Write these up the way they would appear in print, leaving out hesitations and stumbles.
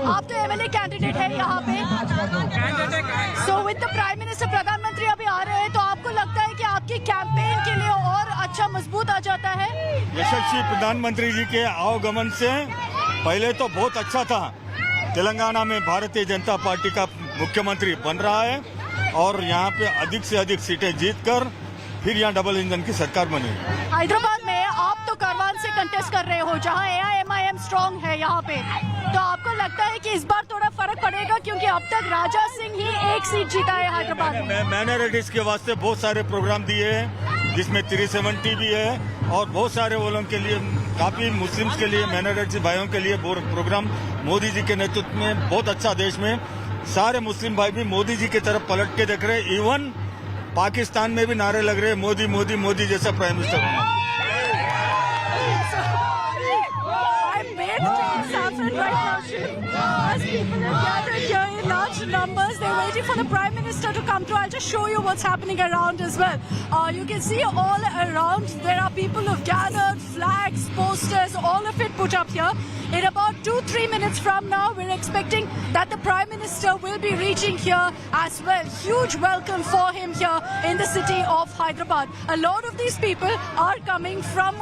आप तो MLA candidate है यहाँ पे, so with the prime minister, प्रधानमंत्री अभी आ रहे हैं, तो आपको लगता है कि आपकी कैंपेन के लिए और अच्छा मजबूत आ जाता है? यशस्वी प्रधानमंत्री जी के आवागमन से पहले तो बहुत अच्छा था। तेलंगाना में भारतीय जनता पार्टी का मुख्यमंत्री बन रहा है और यहाँ पे अधिक से अधिक सीटें जीतकर फिर यहाँ डबल इंजन की सरकार बनेगी। हैदराबाद में आप तो करवान से कंटेस्ट कर रहे हो, जहाँ AIMIM स्ट्रॉन्ग है यहाँ पे, तो आपको लगता है कि इस बार थोड़ा फर्क पड़ेगा, क्योंकि अब तक राजा सिंह ही एक सीट जीता है हैदराबाद में? माइनॉरिटीज के वास्ते बहुत सारे प्रोग्राम दिए हैं, जिसमें 370 भी है और बहुत सारे वो लोगों के लिए, काफी मुस्लिम्स के लिए, माइनॉरिटी भाइयों के लिए प्रोग्राम मोदी जी के नेतृत्व में बहुत अच्छा। देश में सारे मुस्लिम भाई भी मोदी जी की तरफ पलट के देख रहे हैं। इवन पाकिस्तान में भी नारे लग रहे हैं, मोदी मोदी मोदी जैसा प्राइम मिनिस्टर होना। As people are gathered here in large numbers, they're waiting for the Prime Minister to come through. I'll just show you what's happening around as well. You can see all around there are people who've gathered, flags, posters, all of it put up here. In about 2-3 minutes from now, we're expecting that the Prime Minister will be reaching here as well. Huge welcome for him here in the city of Hyderabad. A lot of these people are coming from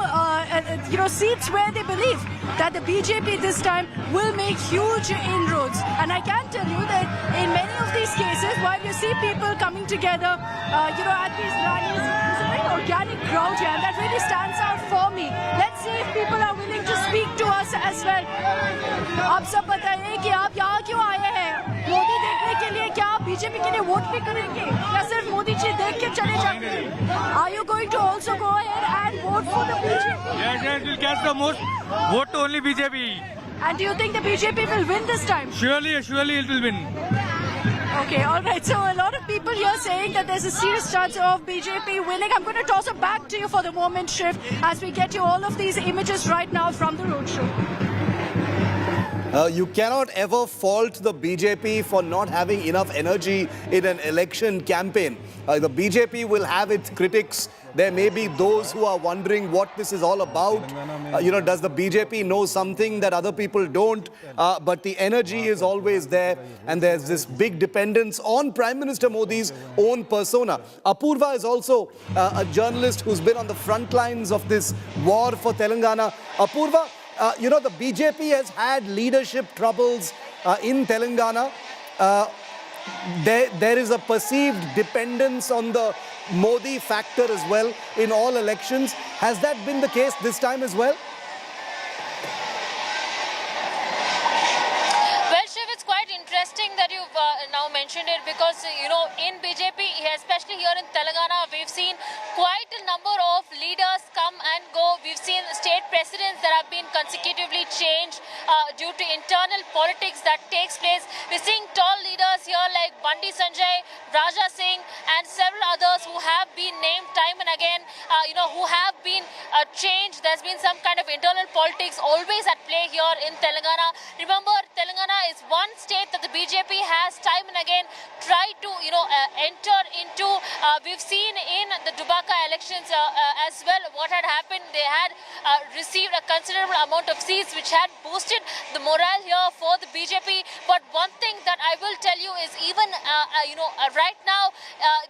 seats where they believe that the BJP this time will make huge inroads. And I can tell you that in many of these cases, while you see people coming together, at these rallies, it's a very organic crowd here, and that really stands out for me. Let's see if people are willing to speak to us as well. आप सब बताइए कि आप यहाँ क्यों आए हैं? मोदी देखने के लिए? क्या आप बीजेपी के लिए वोट भी करेंगे या सिर्फ मोदी जी देख के चले जाएंगे? Are you going to also go ahead and vote for the BJP? Yes, we'll catch the most. Vote to only BJP. And do you think the BJP will win this time? Surely it will win. Okay, all right. So a lot of people here saying that there's a serious chance of BJP winning. I'm going to toss it back to you for the moment shift as we get you all of these images right now from the roadshow. You cannot ever fault the BJP for not having enough energy in an election campaign. The BJP will have its critics. There may be those who are wondering what this is all about. Does the BJP know something that other people don't? But the energy is always there, and there's this big dependence on Prime Minister Modi's own persona. Apurva is also a journalist who's been on the front lines of this war for Telangana. Apurva, the BJP has had leadership troubles in Telangana. There is a perceived dependence on the Modi factor as well in all elections. Has that been the case this time as well? Well, Shiv, it's quite interesting that you've now mentioned it because, in BJP, especially here in Telangana, we've seen quite a number of leaders come and go. We've seen state presidents that have been consecutively changed due to internal politics that takes place. We're seeing tall leaders here like Bandi Sanjay, Raja Singh, and several others who have been named time and again, who have been changed. There's been some kind of internal politics always at play here in Telangana. Remember, Telangana is one state that the BJP has time and again tried to, enter into. We've seen in the Dubaka elections as well what had happened. They had received a considerable amount of seats which had boosted the morale here for the BJP. But one thing that I will tell you is even, right now,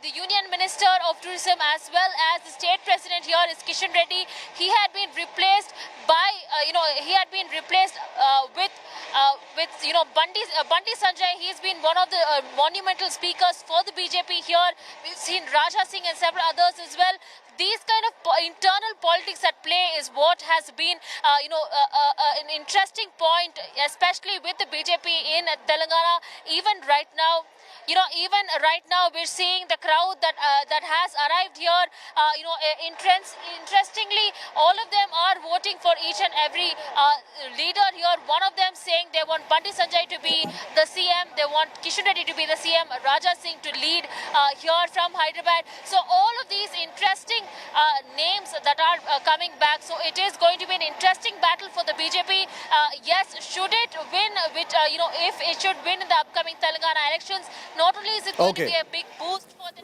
the Union Minister of Tourism as well as the state president here is Kishan Reddy. He had been replaced by, with Bandi Sanjay. He's been one of the monumental speakers for the BJP here. We've seen Raja Singh and several others as well. These kind of internal politics at play is what has been, an interesting point, especially with the BJP in Telangana. Even right now, we're seeing the crowd that has arrived here. Interestingly, all of them are voting for each and every leader here. One of them saying they want Bandi Sanjay to be the CM, they want Kishan Reddy to be the CM, Raja Singh to lead here from Hyderabad. So all of these interesting names that are coming back. So it is going to be an interesting battle for the BJP. Yes, should it win, if it should win in the upcoming Telangana elections, not only is it going to be a big boost for the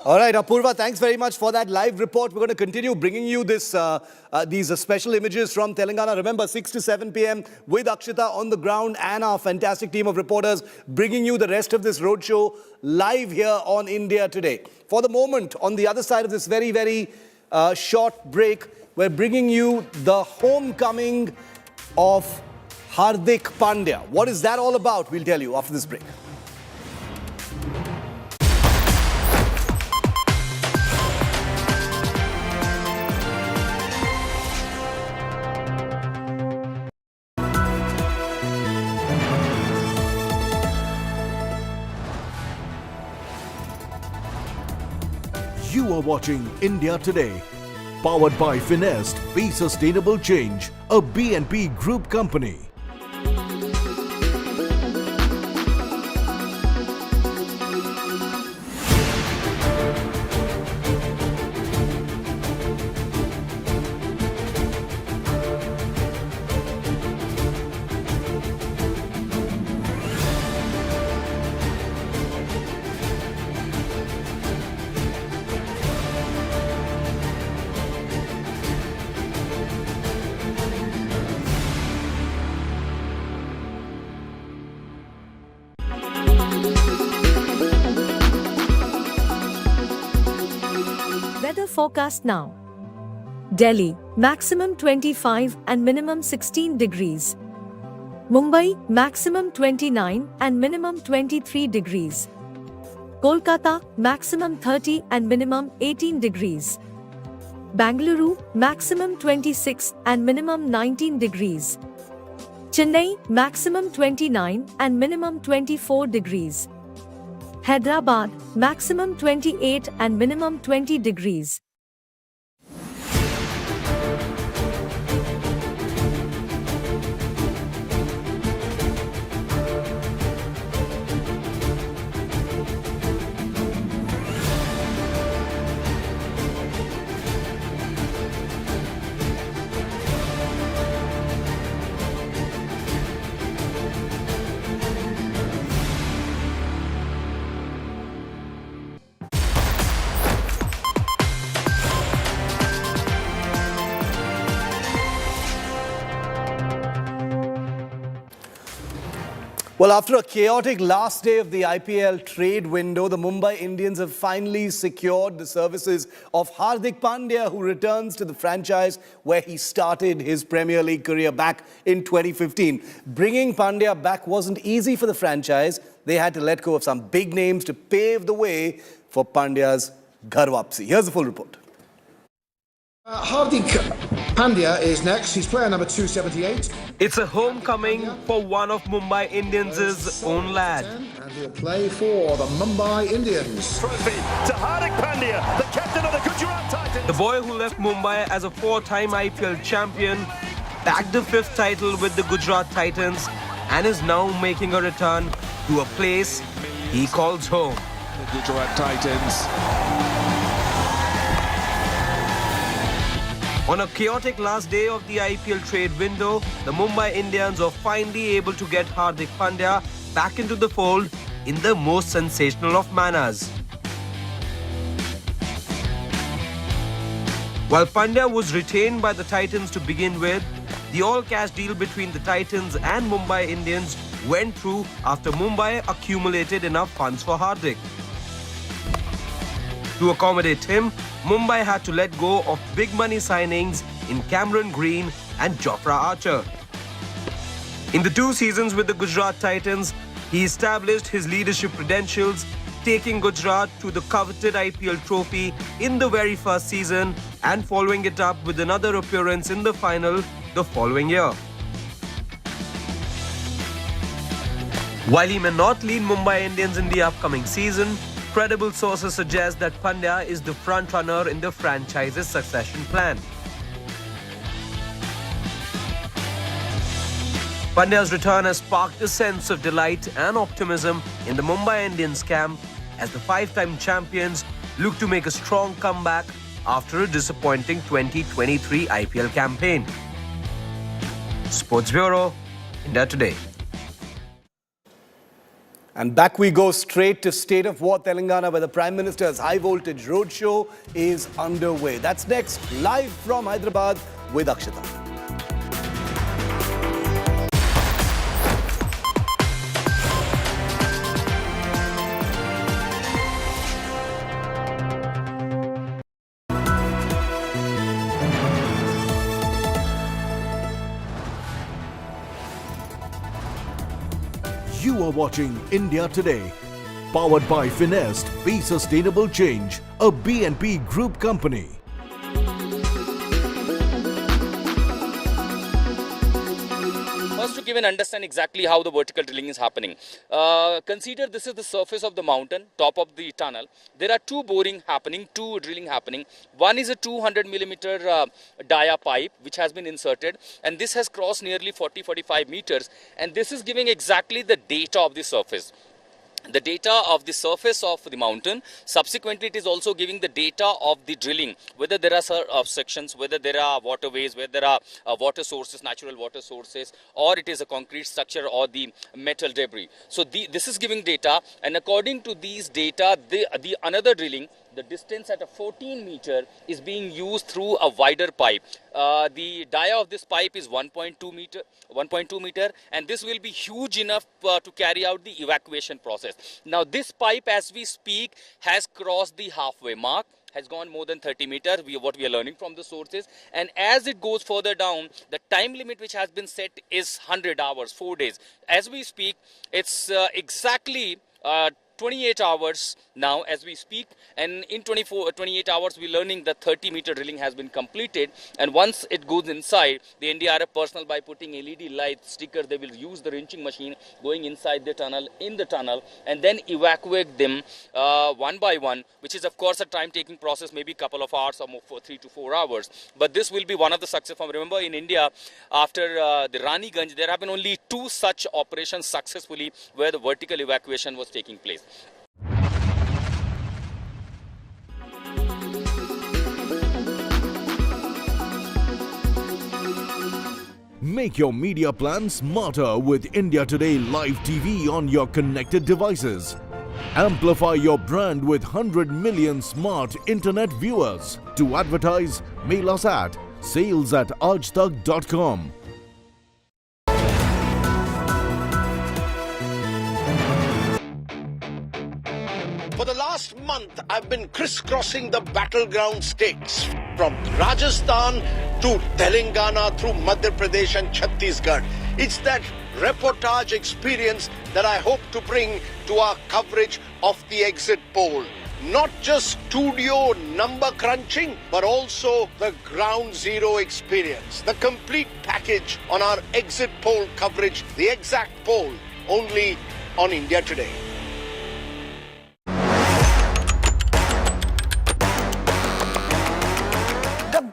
All right, Apurva, thanks very much for that live report. We're going to continue bringing you this, these special images from Telangana. Remember, 6 to 7 p.m. with Akshita on the ground and our fantastic team of reporters bringing you the rest of this roadshow live here on India Today. For the moment, on the other side of this very, very short break, we're bringing you the homecoming of Hardik Pandya. What is that all about? We'll tell you after this break. You are watching India Today, powered by Finest, Be Sustainable Change, a BNP Group company. Weather forecast now. Delhi, maximum 25 and minimum 16 degrees. Mumbai, maximum 29 and minimum 23 degrees. Kolkata, maximum 30 and minimum 18 degrees. Bangalore, maximum 26 and minimum 19 degrees. Chennai, maximum 29 and minimum 24 degrees. Hyderabad, maximum 28 and minimum 20 degrees. Well, after a chaotic last day of the IPL trade window, the Mumbai Indians have finally secured the services of Hardik Pandya, who returns to the franchise where he started his Premier League career back in 2015. Bringing Pandya back wasn't easy for the franchise. They had to let go of some big names to pave the way for Pandya's Ghar Wapsi. Here's the full report. Hardik Pandya is next. He's player number 278. It's a homecoming for one of Mumbai Indians' own lad. And he'll play for the Mumbai Indians. Trophy to Hardik Pandya, the captain of the Gujarat Titans. The boy who left Mumbai as a four-time IPL champion, bagged the fifth title with the Gujarat Titans and is now making a return to a place he calls home. The Gujarat Titans. On a chaotic last day of the IPL trade window, the Mumbai Indians are finally able to get Hardik Pandya back into the fold in the most sensational of manners. While Pandya was retained by the Titans to begin with, the all-cash deal between the Titans and Mumbai Indians went through after Mumbai accumulated enough funds for Hardik. To accommodate him, Mumbai had to let go of big money signings in Cameron Green and Jofra Archer. In the 2 seasons with the Gujarat Titans, he established his leadership credentials, taking Gujarat to the coveted IPL trophy in the very first season and following it up with another appearance in the final the following year. While he may not lead Mumbai Indians in the upcoming season, credible sources suggest that Pandya is the front-runner in the franchise's succession plan. Pandya's return has sparked a sense of delight and optimism in the Mumbai Indians camp as the 5-time champions look to make a strong comeback after a disappointing 2023 IPL campaign. Sports Bureau, India Today. And back we go straight to State of War Telangana, where the Prime Minister's high voltage roadshow is underway. That's next, live from Hyderabad with Akshita. You are watching India Today, powered by Finest, Be Sustainable Change, a BNP Group company. First, to give an understand exactly how the vertical drilling is happening. Consider this is the surface of the mountain, top of the tunnel. There are two drilling happening. One is a 200 millimeter dia pipe which has been inserted, and this has crossed nearly 40-45 meters, and this is giving exactly the data of the surface. The data of the surface of the mountain. Subsequently, it is also giving the data of the drilling, whether there are sections, whether there are waterways, whether there are water sources, natural water sources, or it is a concrete structure or the metal debris. So this is giving data, and according to these data, the another drilling, the distance at a 14 meter is being used through a wider pipe. The dia of this pipe is 1.2 meter, and this will be huge enough to carry out the evacuation process. Now this pipe, as we speak, has crossed the halfway mark, has gone more than 30 meters, what we are learning from the sources, and as it goes further down, the time limit which has been set is 100 hours, 4 days. As we speak, it's exactly 28 hours now as we speak, and in 28 hours we're learning that 30 meter drilling has been completed, and once it goes inside, the NDRF personnel, by putting LED light stickers, they will use the wrenching machine going inside the tunnel, and then evacuate them one by one, which is of course a time taking process, maybe a couple of hours or more, for 3 to 4 hours. But this will be one of the success. Remember, in India, after the Raniganj, there have been only 2 such operations successfully where the vertical evacuation was taking place. Make your media plan smarter with India Today Live TV on your connected devices. Amplify your brand with 100 million smart internet viewers. To advertise, mail us at sales@aajtak.com. For the last month, I've been crisscrossing the battleground states from Rajasthan to Telangana through Madhya Pradesh and Chhattisgarh. It's that reportage experience that I hope to bring to our coverage of the exit poll. Not just studio number crunching, but also the ground zero experience. The complete package on our exit poll coverage, the exact poll, only on India Today.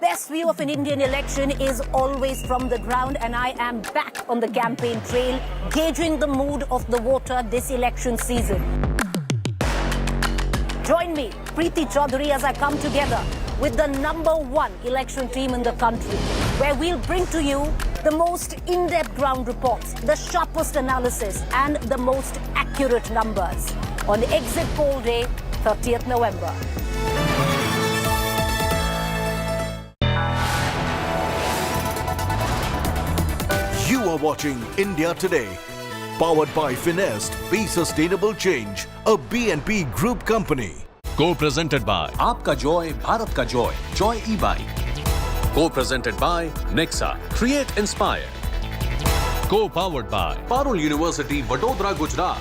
Best view of an Indian election is always from the ground, and I am back on the campaign trail, gauging the mood of the voter this election season. Join me, Preeti Chaudhary, as I come together with the #1 election team in the country, where we'll bring to you the most in-depth ground reports, the sharpest analysis, and the most accurate numbers on Exit Poll Day, 30th November. You are watching India Today, powered by Finest, Be Sustainable Change, a BNP Group company. Co-presented by Aapka Joy, Bharat Ka Joy, Joy E-Bike. Co-presented by Nexa, Create Inspire. Co-powered by Parul University, Vadodara, Gujarat.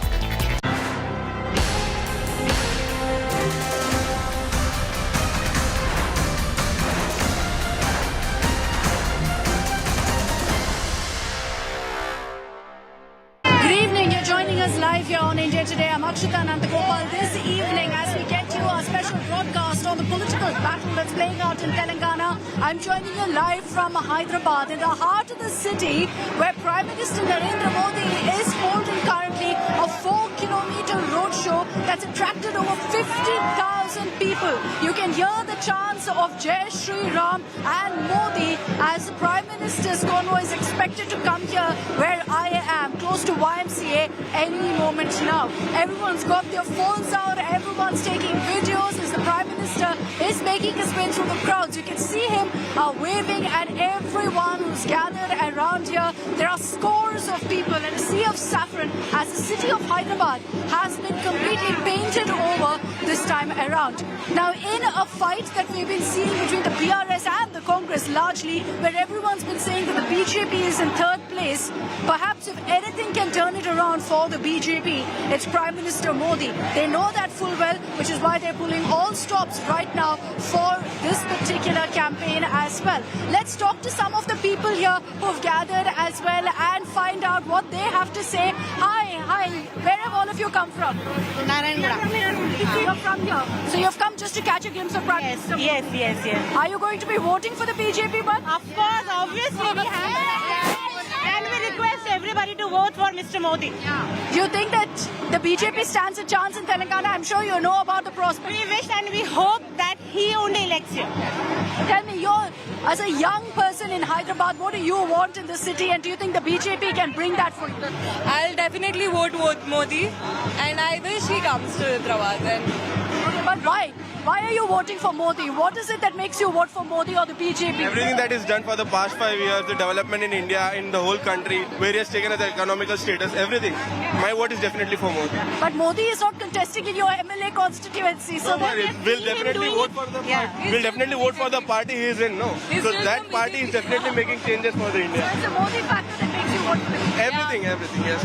Live here on India Today. I'm Akshita Nandagopal. This evening, as we get you our special broadcast on the political battle that's playing out in Telangana. I'm joining you live from Hyderabad, in the heart of the city, where Prime Minister Narendra Modi is holding currently a 4-kilometer roadshow that's attracted over 50,000 people. You can hear the chants of Jai Shri Ram and Modi as the Prime Minister's convoy is expected to come here where I am, close to YMCA, any moment now. Everyone's got their phones out, everyone's taking videos as the Prime Minister is making his way through the crowds. You can see him waving at everyone who's gathered around here. There are scores of people and a sea of saffron as the city of Hyderabad has been completely painted over this time around. Now, in a fight that we've been seeing between the PRS and the Congress largely, where everyone's been saying that the BJP is in third place, perhaps if anything can turn it around for the BJP, it's Prime Minister Modi. They know that full well, which is why they're pulling all stops right now for this particular campaign as well. Let's talk to some of the people here who've gathered as well and find out what they have to say. Hi, where have all of you come from? Narendra. You're from here. So you've come just to catch a glimpse of Prime Minister Modi? Yes. Are you going to be voting for the BJP one? Of course, obviously we have. And we request everybody to vote for Mr. Modi. Do you think that the BJP stands a chance in Telangana? I'm sure you know about the prospect. We wish and we hope that he only elects you. Tell me, as a young person in Hyderabad, what do you want in the city, and do you think the BJP can bring that for you? I'll definitely vote Modi, and I wish he comes to Hyderabad. Okay, but why? Why are you voting for Modi? What is it that makes you vote for Modi or the BJP? Everything that is done for the past 5 years, the development in India, in the whole country, various taken as economical status, everything. My vote is definitely for Modi. But Modi is not contesting in your MLA constituency, so we'll definitely vote for the party. We'll definitely vote for the party he is in. No, so that party is definitely making changes for the India. So it's a Modi factor that makes you vote for him. Everything, yes.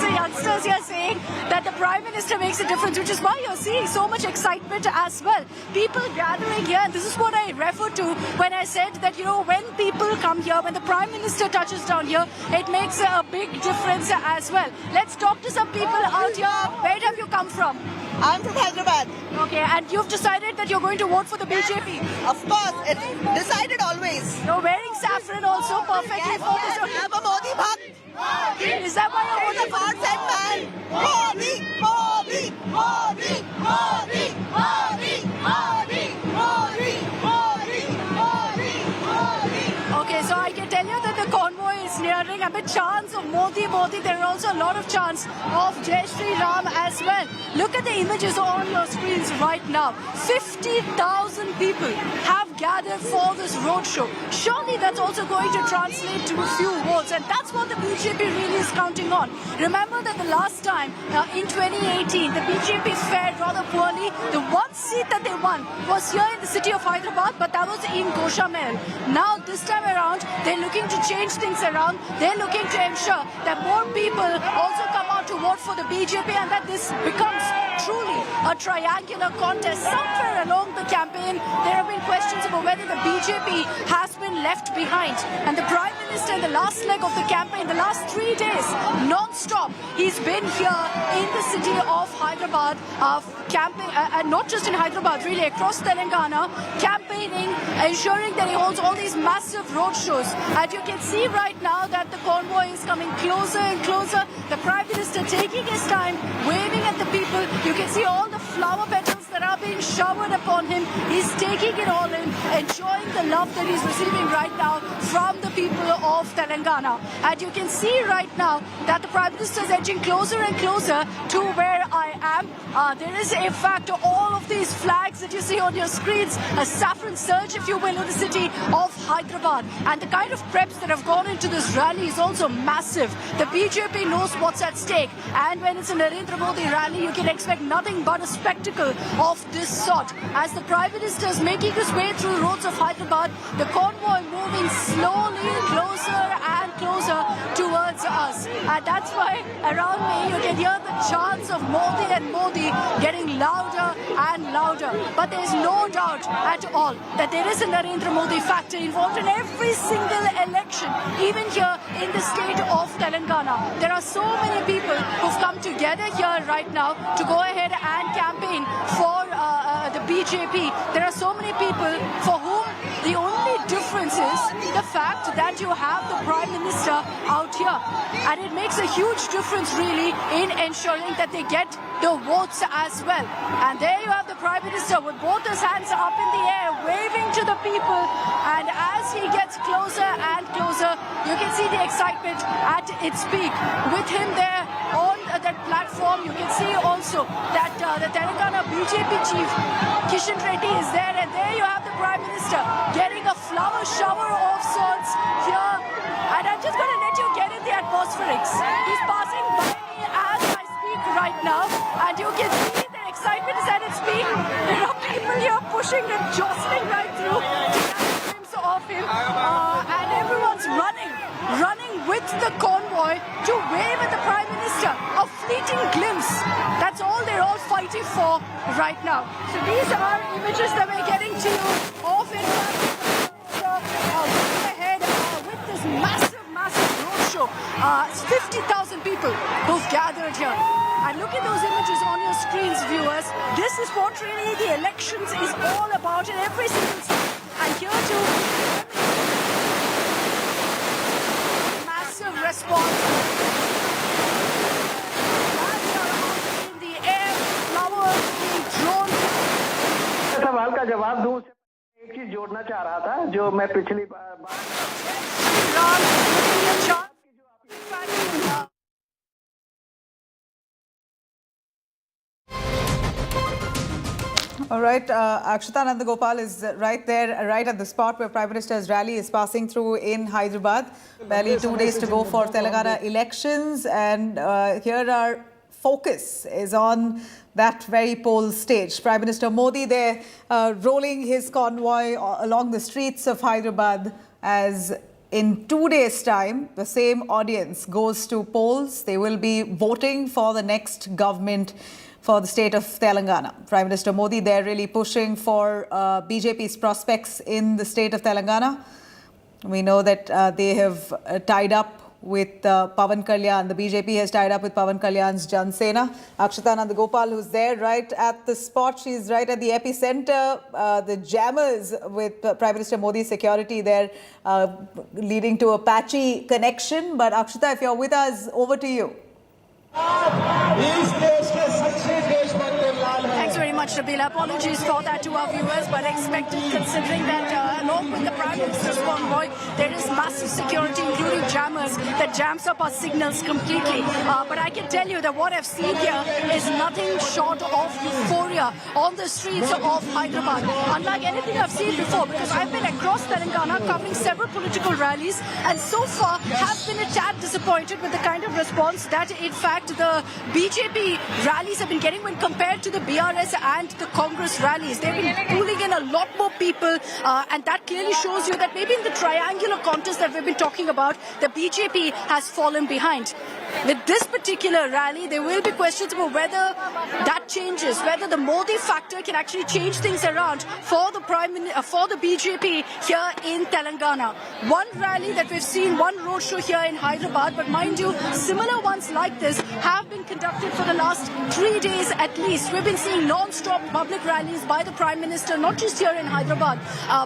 So youngsters here saying that the Prime Minister makes a difference, which is why you're seeing so much excitement as well. People gathering here, and this is what I referred to when I said that, when people come here, when the Prime Minister touches down here, it makes a big difference as well. Let's talk to some people out here. Where have you come from? I'm from Hyderabad. Okay, and you've decided that you're going to vote for the BJP? Of course, it's decided always. You're wearing saffron also, perfectly focused. I'm a Modi bhakt. Is that why you're voting for God sent man? Modi, Modi, Modi, Modi, Modi, Modi, Modi, Modi, Modi, Modi. Okay, so I can tell you that the convoy is nearing, and the chants of Modi, there are also a lot of chants of Jai Shri Ram as well. Look at the images on your screens right now. 50,000 people have gathered for this roadshow. Surely that's also going to translate to a few votes, and that's what the BJP really is counting on. Remember that the last time, in 2018, the BJP fared rather poorly. The one seat that they won was here in the city of Hyderabad, but that was in Goshamel. Now, this time around, they're looking to change things around. They're looking to ensure that more people also come out to vote for the BJP, and that this becomes truly a triangular contest. Somewhere along the campaign, there have been questions about whether the BJP has been left behind. And the Prime Minister, in the last leg of the campaign, the last 3 days, non-stop, he's been here in the city of Hyderabad, campaign, and not just in Hyderabad, really across Telangana, campaigning, ensuring that he holds all these massive roadshows. And you can see right now that the convoy is coming closer and closer. The Prime Minister taking his time, waving at the people. You can see all the flower petals that are being showered upon him. He's taking it all in, enjoying the love that he's receiving right now from the people of Telangana. And you can see right now that the Prime Minister is edging closer and closer to where I am. There is, in fact, all of these flags that you see on your screens, a saffron surge, if you will, in the city of Hyderabad. And the kind of preps that have gone into this rally is also massive. The BJP knows what's at stake. And when it's a Narendra Modi rally, you can expect nothing but a spectacle of this sort. As the Prime Minister is making his way through the roads of Hyderabad, the convoy moving slowly closer and closer towards us. And that's why around me you can hear the chants of Modi and Modi getting louder and louder. But there's no doubt at all that there is a Narendra Modi factor involved in every single election, even here in the state of Telangana. There are so many people who've come together here right now to go ahead and campaign for the BJP. There are so many people for whom the only difference is the fact that you have the Prime Minister out here. And it makes a huge difference really in ensuring that they get the votes as well. And there you have the Prime Minister with both his hands up in the air, waving to the people. And as he gets closer and closer, you can see the excitement at its peak. With him there on that platform, you can see also that the Telangana BJP chief, Kishan Reddy, is there. And there you have the Prime Minister getting a flower shower of sorts here. And I'm just going to let you get in the atmospherics. He's passing by me as I speak right now. And you can see the excitement is at its peak. There are people here pushing and jostling right through to get a glimpse of him. And everyone's running with the convoy to wave at the Prime Minister. A fleeting glimpse. That's all they're all fighting for right now. So these are images that we're getting to you of in ahead with this massive roadshow. 50,000 people who've gathered here. And look at those images on your screens, viewers. This is what really the elections is all about in every single state. And here too, massive response. Flags are out in the air, flowers being drawn. सवाल का जवाब दूं एक चीज जोड़ना चाह रहा था जो मैं पिछली बार All right, Akshita Nandagopal is right there, right at the spot where Prime Minister's rally is passing through in Hyderabad. Barely 2 days to go for Telangana elections, and here our focus is on that very poll stage. Prime Minister Modi there rolling his convoy along the streets of Hyderabad as in 2 days' time, the same audience goes to polls. They will be voting for the next government for the state of Telangana. Prime Minister Modi there really pushing for BJP's prospects in the state of Telangana. We know that they have tied up with Pawan Kalyan. The BJP has tied up with Pawan Kalyan's Jan Sena. Akshita Nandagopal, who's there right at the spot. She's right at the epicenter. The jammers with Prime Minister Modi's security there leading to a patchy connection. But Akshita, if you're with us, over to you. Thanks very much, Nabila. Apologies for that to our viewers, but expected considering that along with the Prime Minister's convoy, there is massive security, including jammers, that jams up our signals completely. But I can tell you that what I've seen here is nothing short of euphoria on the streets of Hyderabad. Unlike anything I've seen before, because I've been across Telangana covering several political rallies, and so far have been a tad disappointed with the kind of response that, in fact, the BJP rallies have been getting when compared to the BRS and the Congress rallies. They've been pulling in a lot more people, and that clearly shows you that maybe in the triangular contest that we've been talking about, the BJP has fallen behind. With this particular rally, there will be questions about whether that changes, whether the Modi factor can actually change things around for the BJP here in Telangana. One rally that we've seen, one roadshow here in Hyderabad, but mind you, similar ones like this have been conducted for the last 3 days at least. We've been seeing non-stop public rallies by the Prime Minister, not just here in Hyderabad,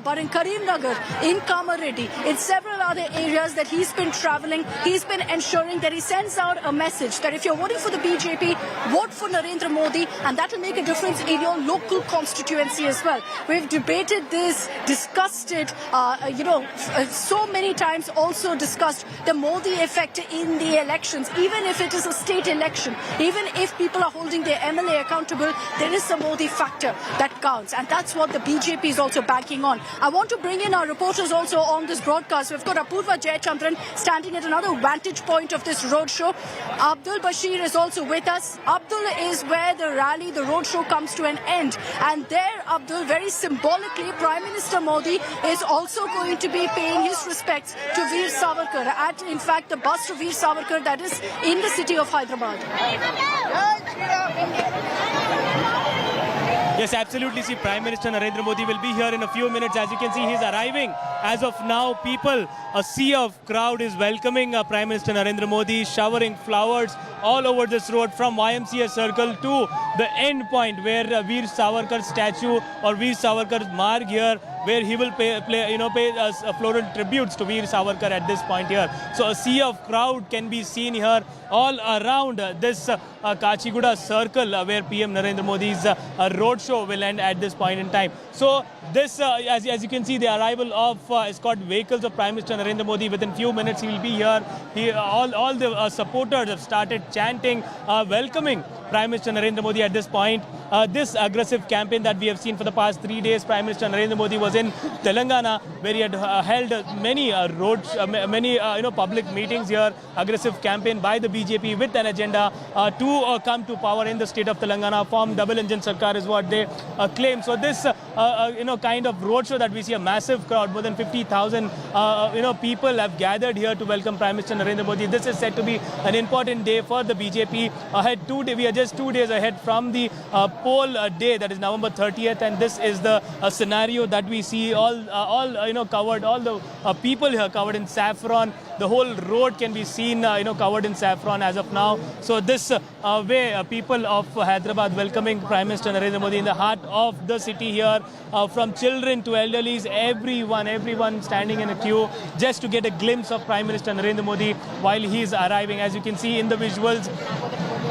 but in Karimnagar, in Kamareddy, in several other areas that he's been traveling. He's been ensuring that he sends out a message that if you're voting for the BJP, vote for Narendra Modi, and that will make a difference in your local constituency as well. We've debated this, discussed it, so many times, also discussed the Modi effect in the elections. Even if it is a state election, even if people are holding their MLA accountable, there is a Modi factor that counts, and that's what the BJP is also banking on. I want to bring in our reporters also on this broadcast. We've got Apurva Jayachandran standing at another vantage point of this roadshow. Abdul Bashir is also with us. Abdul is where the rally, the roadshow comes to an end. And there, Abdul, very symbolically, Prime Minister Modi is also going to be paying his respects to Veer Savarkar at, in fact, the bust of Veer Savarkar that is in the city of Hyderabad. Yes, absolutely. See, Prime Minister Narendra Modi will be here in a few minutes. As you can see, he's arriving. As of now, people, a sea of crowd is welcoming Prime Minister Narendra Modi, showering flowers all over this road from YMCA Circle to the end point where Veer Savarkar's statue or Veer Savarkar's marg here, where he will pay floral tributes to Veer Savarkar at this point here. So a sea of crowd can be seen here all around this Kachiguda circle where PM Narendra Modi's roadshow will end at this point in time. So this, as you can see, the arrival of escort vehicles of Prime Minister Narendra Modi. Within few minutes he will be here. All the supporters have started chanting, welcoming Prime Minister Narendra Modi at this point. This aggressive campaign that we have seen for the past 3 days, Prime Minister Narendra Modi was in Telangana, where he had held many public meetings here. Aggressive campaign by the BJP with an agenda to come to power in the state of Telangana. Form double engine sarkar is what they claim. So this kind of roadshow that we see, a massive crowd, more than 50,000 people have gathered here to welcome Prime Minister Narendra Modi. This is said to be an important day for the BJP. We are just 2 days ahead from the poll day, that is November 30th, and this is the scenario that we see all covered, all the people here covered in saffron. The whole road can be seen covered in saffron as of now. So this way, people of Hyderabad welcoming Prime Minister Narendra Modi in the heart of the city here, from children to elderlies, everyone standing in a queue just to get a glimpse of Prime Minister Narendra Modi while he is arriving. As you can see in the visuals,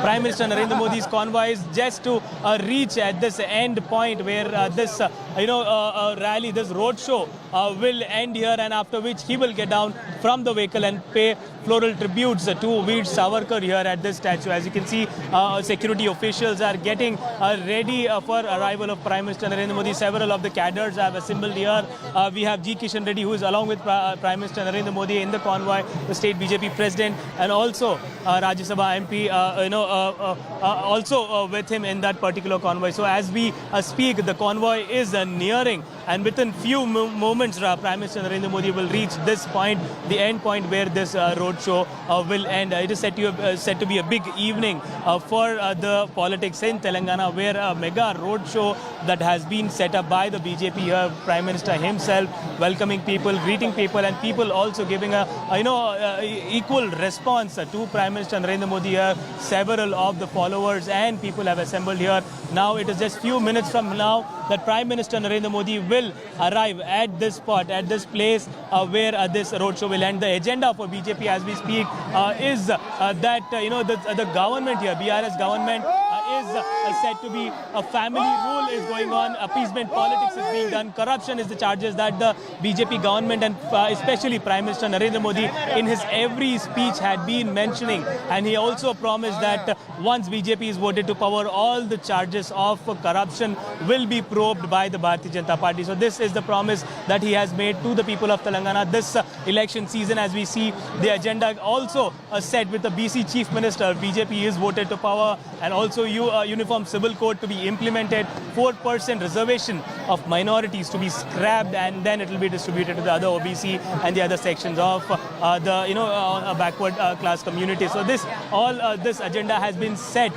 Prime Minister Narendra Modi's convoy is just to reach at this end point where this rally, this roadshow will end here, and after which he will get down from the vehicle and pay floral tributes to Veer Savarkar here at this statue. As you can see, security officials are getting ready for arrival of Prime Minister Narendra Modi. Several of the cadres have assembled here. We have G. Kishan Reddy, who is along with Prime Minister Narendra Modi in the convoy, the state BJP president, and also Rajya Sabha MP, also with him in that particular convoy. So as we speak, the convoy is nearing, and within few moments, Prime Minister Narendra Modi will reach this point, the end point where this roadshow will end. It is said to be a big evening for the politics in Telangana, where a mega roadshow that has been set up by the BJP here, Prime Minister himself welcoming people, greeting people, and people also giving a equal response to Prime Minister Narendra Modi here. Several of the followers and people have assembled here. Now it is just few minutes from now that Prime Minister Narendra Modi will arrive at this spot, at this place where this roadshow will end. The agenda for BJP as we speak is that the government here, BRS government, is said to be a family rule is going on, appeasement politics is being done, corruption is the charges that the BJP government and especially Prime Minister Narendra Modi in his every speech had been mentioning, and he also promised that once BJP is voted to power, all the charges of corruption will be probed by the Bharatiya Janata Party. So this is the promise that he has made to the people of Telangana this election season. As we see, the agenda also set with the BC Chief Minister, BJP is voted to power, and also uniform civil code to be implemented, 4% reservation of minorities to be scrapped, and then it will be distributed to the other OBC and the other sections of the backward class community. So this agenda has been set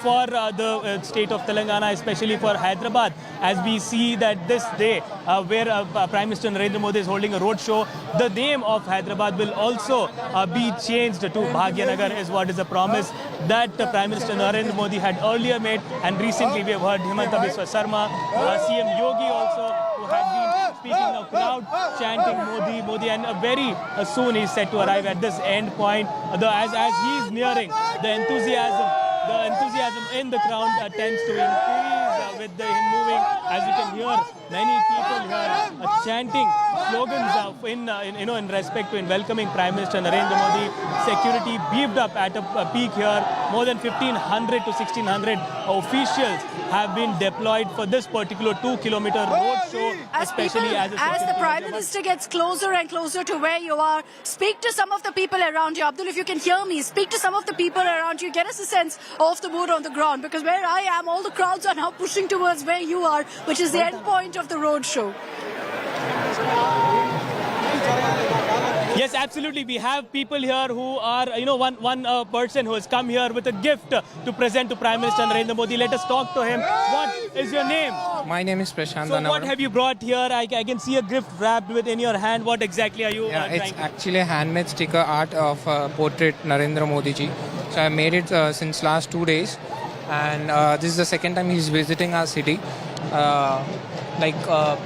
for the state of Telangana, especially for Hyderabad, as we see that this day where Prime Minister Narendra Modi is holding a roadshow, the name of Hyderabad will also be changed to Bhagyanagar, is what is a promise that Prime Minister Narendra Modi had earlier made, and recently we have heard Himanta Biswa Sarma, CM Yogi also, who had been speaking now, crowd chanting Modi, Modi, and very soon he is set to arrive at this end point. As he is nearing, the enthusiasm in the crowd tends to increase with him moving. As you can hear, many people here chanting slogans in respect to in welcoming Prime Minister Narendra Modi. Security beefed up at a peak here. More than 1,500 to 1,600 officials have been deployed for this particular 2-kilometer road show, especially as the Prime Minister gets closer and closer to where you are. Speak to some of the people around you. Abdul, if you can hear me, speak to some of the people around you. Get us a sense of the mood on the ground, because where I am, all the crowds are now pushing towards where you are, which is the end point of the road show. Yes, Yes, absolutely. We have people here who are, one person who has come here with a gift to present to Prime Minister Narendra Modi. Let us talk to him. What is your name? My name is Prashant. So what have you brought here? I can see a gift wrapped in your hand. What exactly are you trying it's actually a handmade sticker art of portrait Narendra Modi ji. So I made it since last 2 days. And this is the second time he's visiting our city.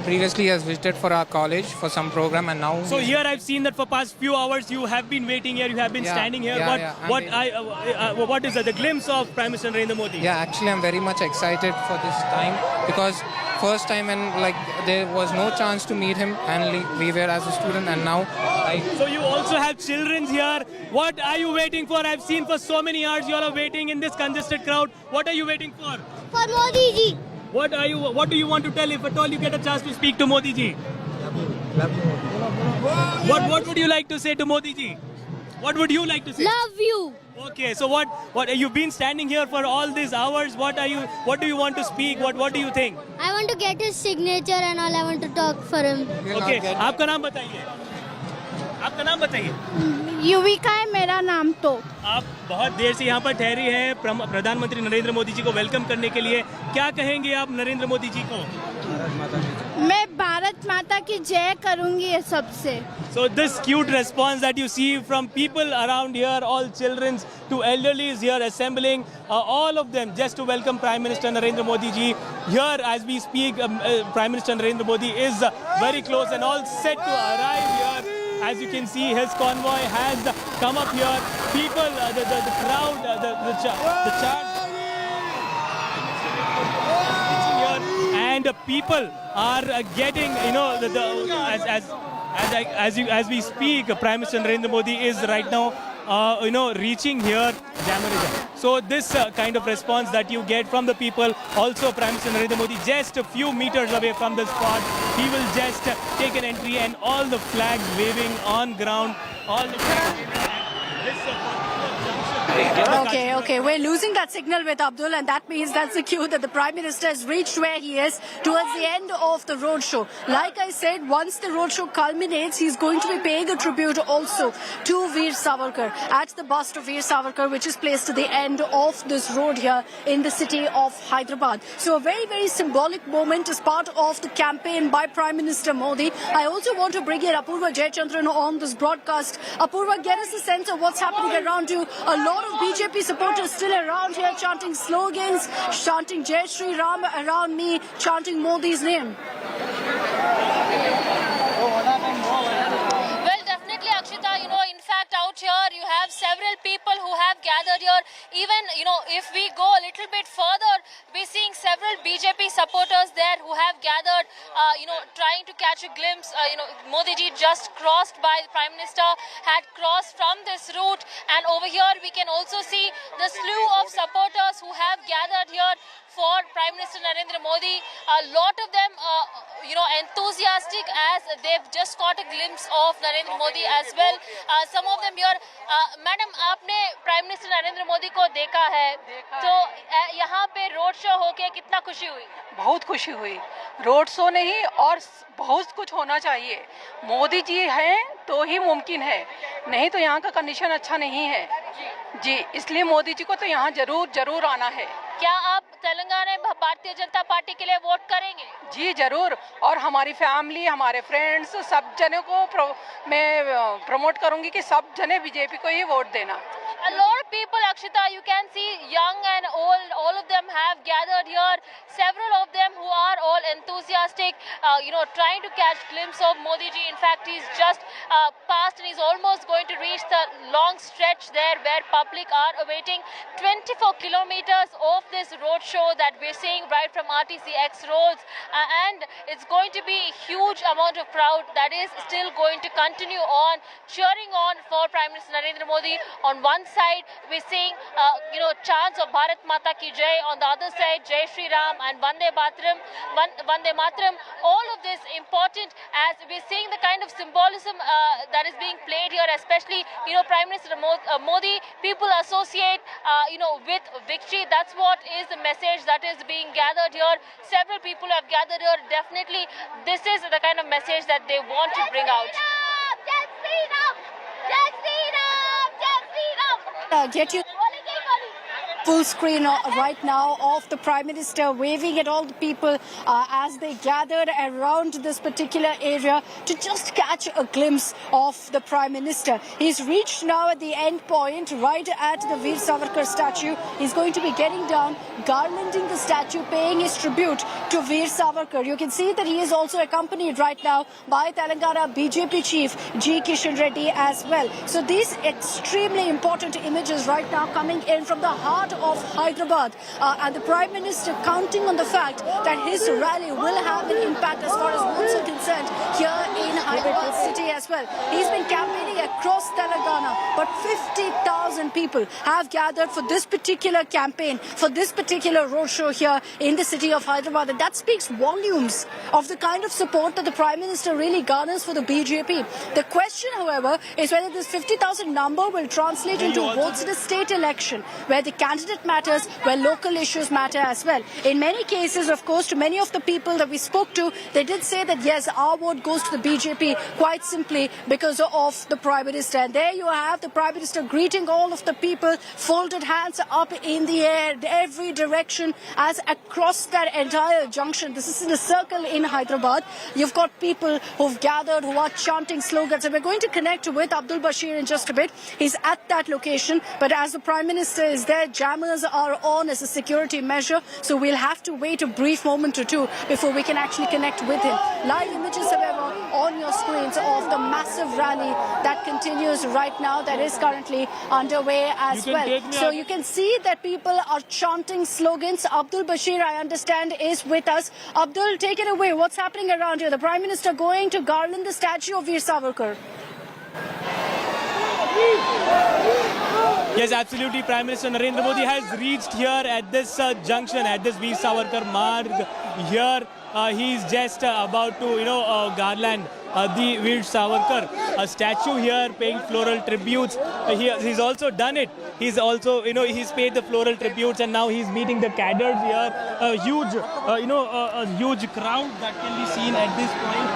Previously he has visited for our college for some program, and now... So here I've seen that for past few hours you have been waiting here, you have been standing here. What is the glimpse of Prime Minister Narendra Modi? Yeah, actually I'm very much excited for this time, because first time when there was no chance to meet him, and we were as a student, and now So you also have children here. What are you waiting for? I've seen for so many hours you all are waiting in this congested crowd. What are you waiting for? For Modi ji. What do you want to tell if at all you get a chance to speak to Modi ji? What would you like to say to Modi ji? What would you like to say? Love you. Okay, so what you've been standing here for all these hours. What do you want to speak? What do you think? I want to get his signature and all. I want to talk for him. Okay, आपका नाम बताइए. आपका नाम बताइए. युविका है मेरा नाम तो. आप बहुत देर से यहाँ पर ठहरी हैं प्रधानमंत्री नरेंद्र मोदी जी को वेलकम करने के लिए. क्या कहेंगे आप नरेंद्र मोदी जी को? मैं भारत माता की जय करूंगी सबसे. So this cute response that you see from people around here, all children to elderlies here assembling, all of them just to welcome Prime Minister Narendra Modi ji. Here as we speak, Prime Minister Narendra Modi is very close and all set to arrive here. As you can see, his convoy has come up here. People, the crowd, the chant. And people are getting, as we speak, Prime Minister Narendra Modi is right now, reaching here. So this kind of response that you get from the people, also Prime Minister Narendra Modi just a few meters away from the spot, he will just take an entry and all the flags waving on ground, all the flags. Okay, we're losing that signal with Abdul, and that means that's the cue that the Prime Minister has reached where he is towards the end of the roadshow. Like I said, once the roadshow culminates, he's going to be paying a tribute also to Veer Savarkar at the bust of Veer Savarkar, which is placed at the end of this road here in the city of Hyderabad. So a very, very symbolic moment as part of the campaign by Prime Minister Modi. I also want to bring in Apurva Jayachandran on this broadcast. Apurva, get us a sense of what's happening around you. A lot of BJP supporters still around here chanting slogans, chanting Jai Shri Ram around me, chanting Modi's name. Well, definitely, Akshita, in fact, out here you have several people who have gathered here. Even, if we go a little bit further, we're seeing several BJP supporters there who have gathered, trying to catch a glimpse. Modi ji just crossed by, the Prime Minister had crossed from this route, and over here we can also see the slew of supporters who have gathered here for Prime Minister Narendra Modi. A lot of them, enthusiastic as they've just caught a glimpse of Narendra Modi as well. Some of them here, Madam, आपने Prime Minister Narendra Modi को देखा है, तो यहाँ पे road show होके कितना खुशी हुई? बहुत खुशी हुई. रोड शो नहीं और बहुत कुछ होना चाहिए. मोदी जी हैं तो ही मुमकिन है, नहीं तो यहाँ का कंडीशन अच्छा नहीं है जी. इसलिए मोदी जी को तो यहाँ जरूर आना है. क्या आप तेलंगाना में भारतीय जनता पार्टी के लिए वोट करेंगे? जी जरूर. और हमारी फैमिली, हमारे फ्रेंड्स, सब जने को मैं प्रमोट करूंगी कि सब जने बीजेपी को ही वोट देना. A lot of people, Akshita, you can see young and old, all of them have gathered here. Several of them who are all enthusiastic, trying to catch glimpse of Modi ji. In fact, he's just passed and he's almost going to reach the long stretch there where public are awaiting 24 kilometers of this road show that we're seeing right from RTCX roads. And it's going to be a huge amount of crowd that is still going to continue on, cheering on for Prime Minister Narendra Modi. On one side, we're seeing, chants of Bharat Mata Ki Jai. On the other side, Jai Shri Ram and Vande Mataram. All of this important as we're seeing the kind of symbolism that is being played here, especially, Prime Minister Modi, people associate, with victory. That's what is the message that is being gathered here. Several people have gathered here. Definitely, this is the kind of message that they want to bring out. Get you full screen right now of the Prime Minister waving at all the people as they gathered around this particular area to just catch a glimpse of the Prime Minister. He's reached now at the end point right at the Veer Savarkar statue. He's going to be getting down, garlanding the statue, paying his tribute to Veer Savarkar. You can see that he is also accompanied right now by Telangana BJP Chief G. Kishan Reddy as well. So these extremely important images right now coming in from the heart of Hyderabad, and the Prime Minister counting on the fact that his rally will have an impact as far as votes are concerned here in Hyderabad city as well. He's been campaigning across Telangana, but 50,000 people have gathered for this particular campaign, for this particular roadshow here in the city of Hyderabad, and that speaks volumes of the kind of support that the Prime Minister really garners for the BJP. The question, however, is whether this 50,000 number will translate into votes in a state election where the candidate matters, where local issues matter as well. In many cases, of course, to many of the people that we spoke to, they did say that yes, our vote goes to the BJP quite simply because of the Prime Minister. And there you have the Prime Minister greeting all of the people, folded hands up in the air, every direction, as across that entire junction. This is in a circle in Hyderabad. You've got people who've gathered, who are chanting slogans, and we're going to connect with Abdul Bashir in just a bit. He's at that location, but as the Prime Minister is there, jammers are on as a security measure, so we'll have to wait a brief moment or two before we can actually connect with him. Live images, however, on your screens of the massive rally that continues right now, that is currently underway as well. So you can see that people are chanting slogans. Abdul Bashir, I understand, is with us. Abdul, take it away. What's happening around here? The Prime Minister going to garland the statue of Veer Savarkar. Yes, absolutely. Prime Minister Narendra Modi has reached here at this junction, at this Veer Savarkar Marg. Here, he's just about to, garland the Veer Savarkar statue here, paying floral tributes. He's also done it. He's also, he's paid the floral tributes, and now he's meeting the cadres here. A huge, a huge crowd that can be seen at this point.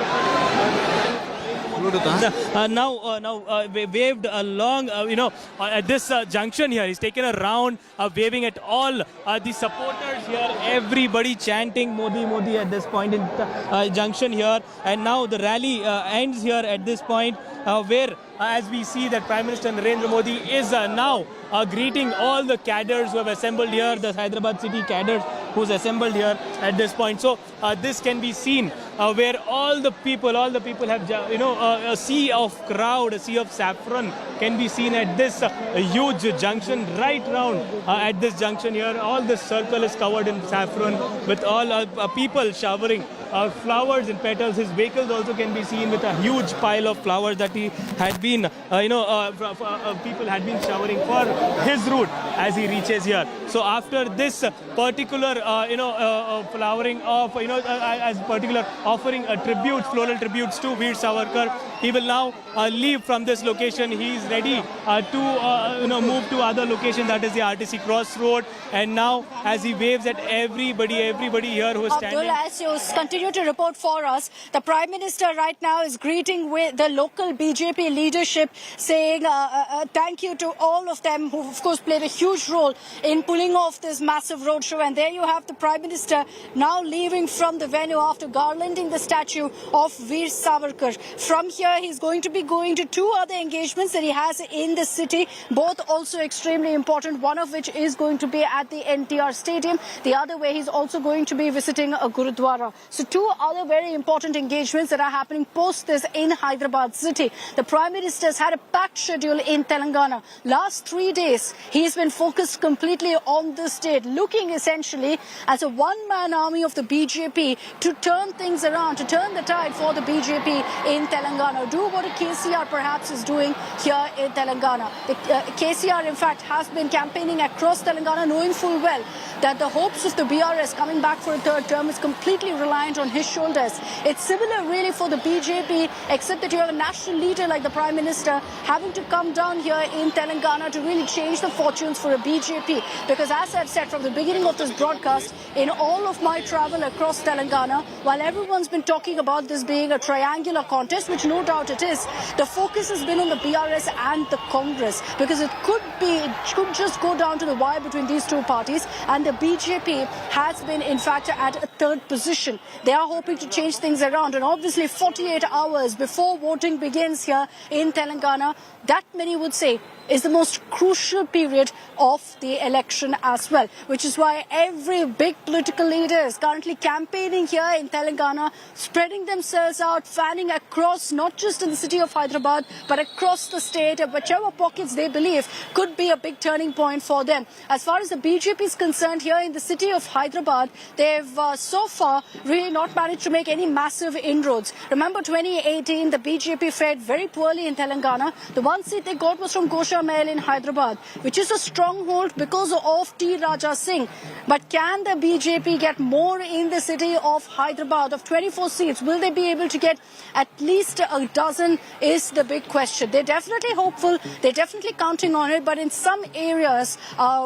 Now waved along, at this junction here. He's taken a round, waving at all the supporters here. Everybody chanting Modi, Modi at this point in the junction here. And now the rally ends here at this point, where as we see that Prime Minister Narendra Modi is now greeting all the cadres who have assembled here, the Hyderabad city cadres who's assembled here at this point. So this can be seen where all the people have, a sea of crowd, a sea of saffron can be seen at this huge junction right round at this junction here. All this circle is covered in saffron with all people showering flowers and petals. His vehicles also can be seen with a huge pile of flowers that he had been, people had been showering for his route as he reaches here. So after this particular, flowering of, as particular offering a tribute, floral tributes to Veer Savarkar, he will now leave from this location. He is ready to, move to other location, that is the RTC Crossroad. And now, as he waves at everybody here who is standing. Abdul, as you continue to report for us, the Prime Minister right now is greeting with the local BJP leadership, saying thank you to all of them who, of course, played a huge role in pulling off this massive roadshow. And there you have the Prime Minister now leaving from the venue after garlanding the statue of Veer Savarkar. From here, he's going to be going to two other engagements that he has in the city, both also extremely important, one of which is going to be at the NTR Stadium. The other way, he's also going to be visiting a Gurudwara. So two other very important engagements that are happening post this in Hyderabad city. The Prime Minister has had a packed schedule in Telangana. Last 3 days, he's been focused completely on the state, looking essentially as a one-man army of the BJP to turn things around, to turn the tide for the BJP in Telangana. Do what a KCR perhaps is doing here in Telangana. KCR, in fact, has been campaigning across Telangana, knowing full well that the hopes of the BRS coming back for a third term is completely reliant account on his shoulders. It's similar really for the BJP, except that you have a national leader like the Prime Minister having to come down here in Telangana to really change the fortunes for a BJP. Because as I've said from the beginning of this broadcast, in all of my travel across Telangana, while everyone's been talking about this being a triangular contest, which no doubt it is, the focus has been on the BRS and the Congress, because it could just go down to the wire between these two parties, and the BJP has been in fact at a third position. They are hoping to change things around, and obviously 48 hours before voting begins here in Telangana, that many would say is the most crucial period of the election as well, which is why every big political leader is currently campaigning here in Telangana, spreading themselves out, fanning across, not just in the city of Hyderabad, but across the state, whichever pockets they believe could be a big turning point for them. As far as the BJP is concerned, here in the city of Hyderabad, they've so far really not managed to make any massive inroads. Remember 2018, the BJP fared very poorly in Telangana. The one seat they got was from Gosha Mahal in Hyderabad, which is a stronghold because of T. Raja Singh. But can the BJP get more in the city of Hyderabad? Of 24 seats, will they be able to get at least a dozen is the big question. They're definitely hopeful, they're definitely counting on it, but in some areas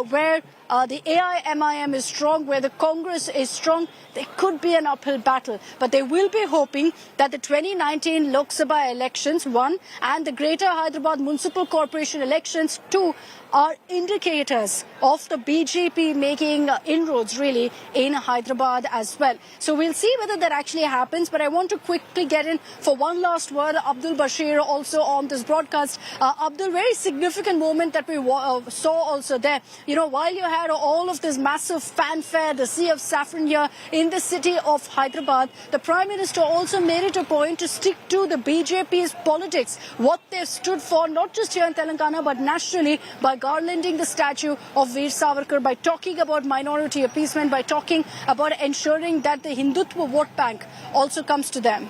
where the AIMIM is strong, where the Congress is strong, there could be an uphill battle. But they will be hoping that the 2019 Lok Sabha elections, 1, and the Greater Hyderabad Municipal Corporation elections, 2, are indicators of the BJP making inroads really in Hyderabad as well. So we'll see whether that actually happens. But I want to quickly get in for one last word. Abdul Bashir also on this broadcast. Abdul, very significant moment that we saw also there. You know, while you had all of this massive fanfare, the sea of saffron here in the city of Hyderabad, the Prime Minister also made it a point to stick to the BJP's politics, what they've stood for, not just here in Telangana, but nationally, by garlanding the statue of Veer Savarkar, by talking about minority appeasement, by talking about ensuring that the Hindutva vote bank also comes to them.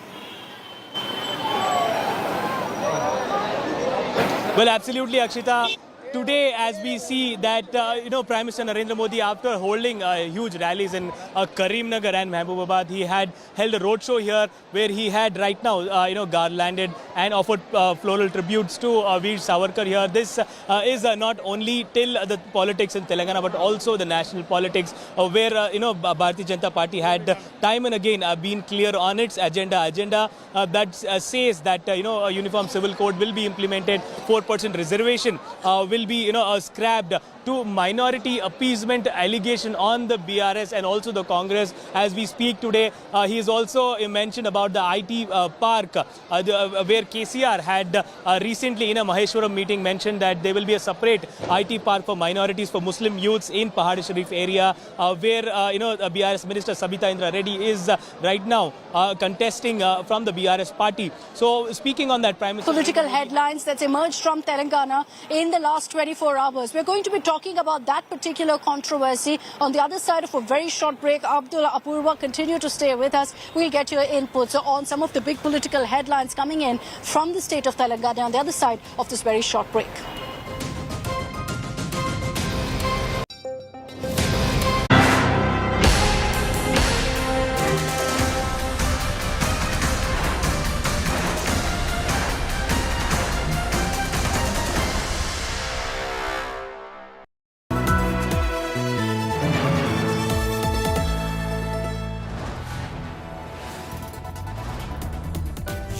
Well, absolutely, Akshita. Today, as we see that, Prime Minister Narendra Modi, after holding huge rallies in Karimnagar and Mahabubabad, he had held a roadshow here where he had right now, garlanded and offered floral tributes to Veer Savarkar here. This is not only till the politics in Telangana, but also the national politics where, Bharatiya Janata Party had time and again been clear on its agenda that says that, a uniform civil code will be implemented, 4% reservation will be scrapped, to minority appeasement allegation on the BRS and also the Congress as we speak today. He is also mentioned about the IT park where KCR had recently in a Maheshwaram meeting mentioned that there will be a separate IT park for minorities, for Muslim youths in Pahadi Sharif area where BRS Minister Sabita Indra Reddy is right now contesting from the BRS party. So speaking on that, Prime Minister... Political headlines that's emerged from Telangana in the last 24 hours. We're going to be talking about that particular controversy on the other side of a very short break. Abdul, Apurva, continue to stay with us. We'll get your inputs on some of the big political headlines coming in from the state of Telangana on the other side of this very short break.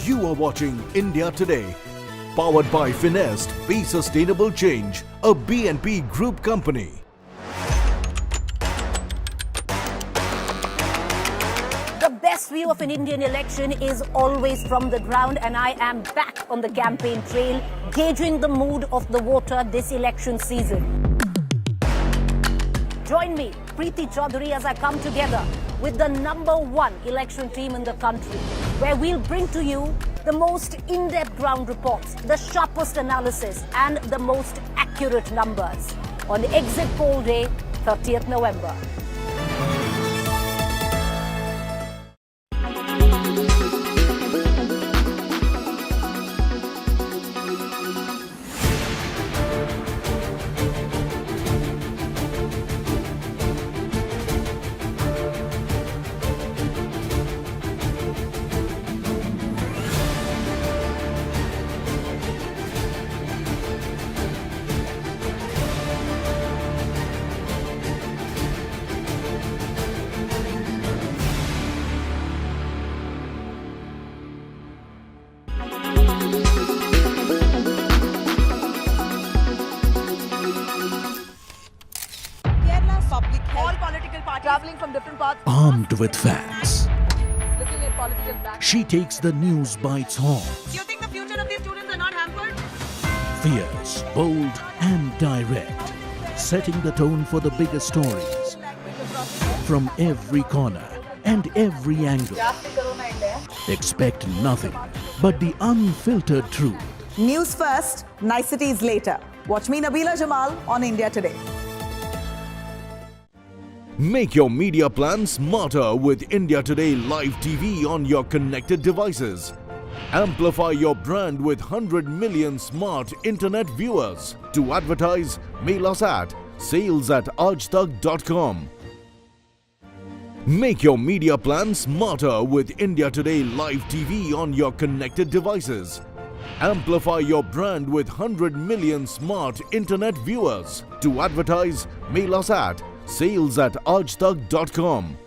You are watching India Today, powered by Finest, Be Sustainable Change, a BNP Group company. The best view of an Indian election is always from the ground, and I am back on the campaign trail, gauging the mood of the voter this election season. Join me, Preeti Chaudhary, as I come together with the #1 election team in the country, where we'll bring to you the most in-depth ground reports, the sharpest analysis, and the most accurate numbers on exit poll day, 30th November. public health. All political parties traveling from different parts. Armed with facts, Looking at political back. she takes the news by its horns. Do you think the future of these students are not hampered? Fierce, bold, and direct, setting the tone for the biggest stories from every corner and every angle. Expect nothing but the unfiltered truth. News first, niceties later. Watch me, Nabila Jamal, on India Today. Make your media plan smarter with India Today Live TV on your connected devices. Amplify your brand with 100 million smart internet viewers. To advertise, mail us at sales@aajtak.com. Make your media plan smarter with India Today Live TV on your connected devices. Amplify your brand with 100 million smart internet viewers. To advertise, mail us at sales@aajtak.com.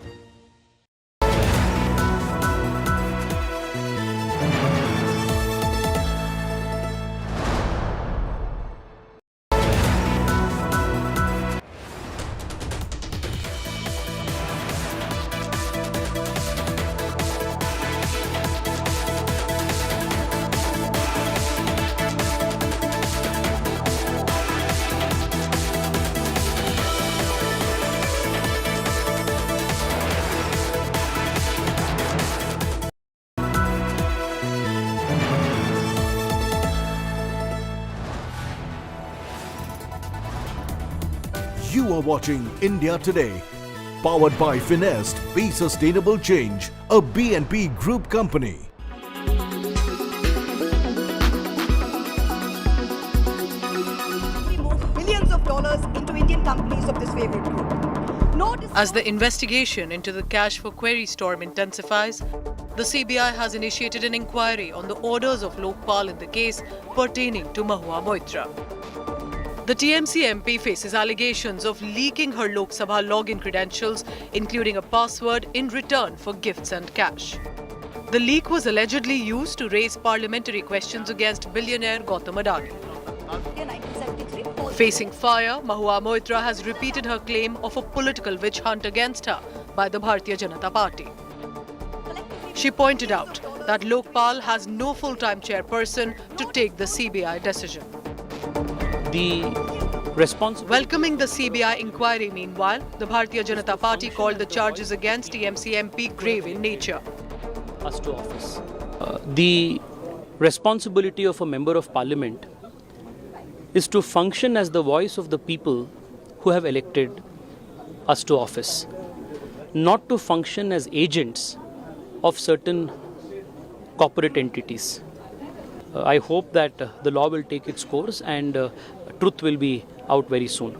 You are watching India Today, powered by Finest Be Sustainable Change, a BNP Group company. Millions of dollars into Indian companies of this favorite group. As the investigation into the cash for query storm intensifies, the CBI has initiated an inquiry on the orders of Lokpal in the case pertaining to Mahua Moitra. The TMC MP faces allegations of leaking her Lok Sabha login credentials, including a password, in return for gifts and cash. The leak was allegedly used to raise parliamentary questions against billionaire Gautam Adani. Facing fire, Mahua Moitra has repeated her claim of a political witch hunt against her by the Bharatiya Janata Party. She pointed out that Lokpal has no full-time chairperson to take the CBI decision. Welcoming the CBI inquiry, meanwhile, the Bharatiya Janata Party called the charges against TMC MP grave in nature. Us to office. The responsibility of a member of parliament is to function as the voice of the people who have elected us to office, not to function as agents of certain corporate entities. I hope that the law will take its course and truth will be out very soon.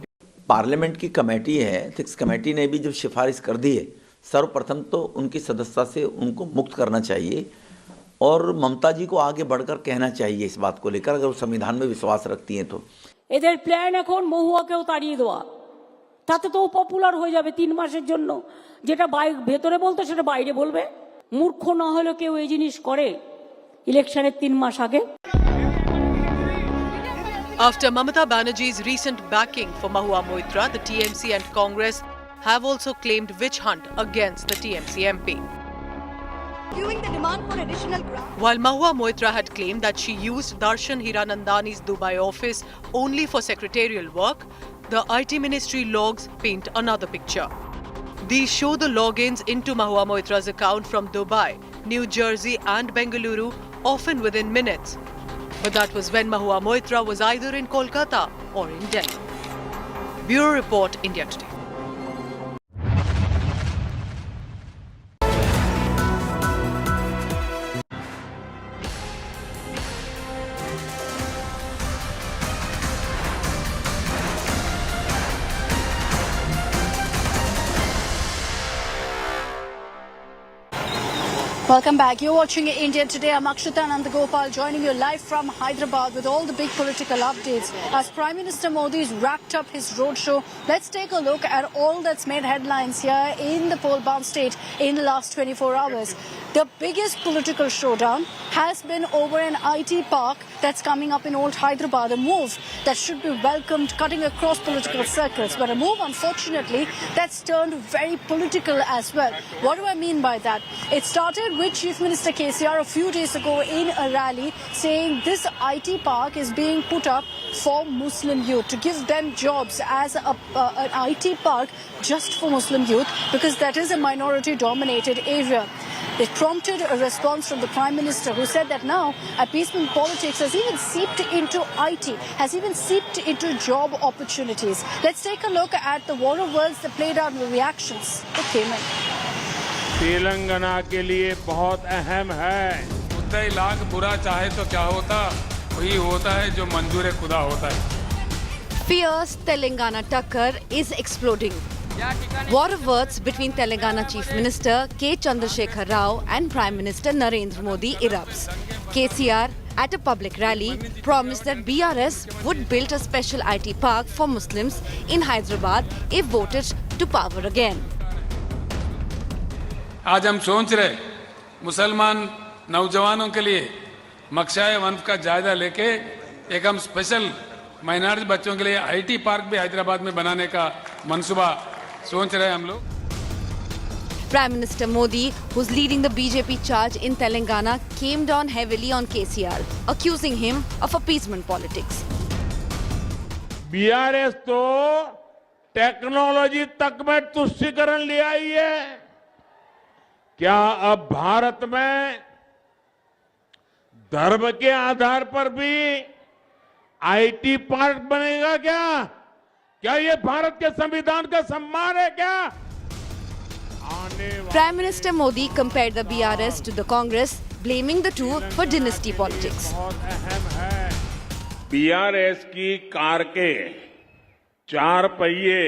Parliament की committee है, ethics committee ने भी जब सिफारिश कर दी है, सर्वप्रथम तो उनकी सदस्यता से उनको मुक्त करना चाहिए और ममता जी को आगे बढ़कर कहना चाहिए इस बात को लेकर, अगर वो संविधान में विश्वास रखती हैं तो। এদের প্ল্যান এখন মহুয়াকেও তাড়িয়ে দেওয়া, তাতে তো পপুলার হয়ে যাবে 3 মাসের জন্য, যেটা ভেতরে বলতো সেটা বাইরে বলবে। মূর্খ না হলে কেউ এই জিনিস করে ইলেকশনের 3 মাস আগে। After Mamata Banerjee's recent backing for Mahua Moitra, the TMC and Congress have also claimed witch hunt against the TMC MP. Viewing the demand for additional grants. While Mahua Moitra had claimed that she used Darshan Hiranandani's Dubai office only for secretarial work, the IT ministry logs paint another picture. These show the logins into Mahua Moitra's account from Dubai, New Jersey and Bengaluru, often within minutes. But that was when Mahua Moitra was either in Kolkata or in Delhi. Bureau Report, India Today. Welcome back. You're watching India Today. I'm Akshita Nandagopal joining you live from Hyderabad with all the big political updates. As Prime Minister Modi's wrapped up his roadshow, let's take a look at all that's made headlines here in the poll-bound state in the last 24 hours. The biggest political showdown has been over an IT park that's coming up in Old Hyderabad, a move that should be welcomed cutting across political circles, but a move, unfortunately, that's turned very political as well. What do I mean by that? It started with Chief Minister KCR a few days ago in a rally saying this IT park is being put up for Muslim youth, to give them jobs as an IT park just for Muslim youth, because that is a minority-dominated area. It prompted a response from the Prime Minister, who said that now appeasement politics has even seeped into IT, has even seeped into job opportunities. Let's take a look at the war of words that played out in the reactions that came in. Telangana के लिए बहुत अहम है। मुद्दा लाख बुरा चाहे तो क्या होता, वही होता है जो मंजूर खुदा होता है। Fierce Telangana tucker is exploding. War of words between Telangana Chief Minister K. Chandrasekhar Rao and Prime Minister Narendra Modi erupts. KCR, at a public rally, promised that BRS would build a special IT park for Muslims in Hyderabad if voted to power again. आज हम सोच रहे मुसलमान नौजवानों के लिए मकशाए वंफ का जायजा लेके एक हम स्पेशल माइनॉरिटी बच्चों के लिए आईटी पार्क भी हैदराबाद में बनाने का मंसूबा सोच रहे हम लोग. Prime Minister Modi, who's leading the BJP charge in Telangana, came down heavily on KCR, accusing him of appeasement politics. BRS तो टेक्नोलॉजी तक में तुष्टीकरण ले आई है. क्या अब भारत में धर्म के आधार पर भी आईटी पार्क बनेगा क्या? क्या ये भारत के संविधान का सम्मान है क्या? Prime Minister Modi compared the BRS to the Congress, blaming the two for dynasty politics. BRS की कार के 4 पहिए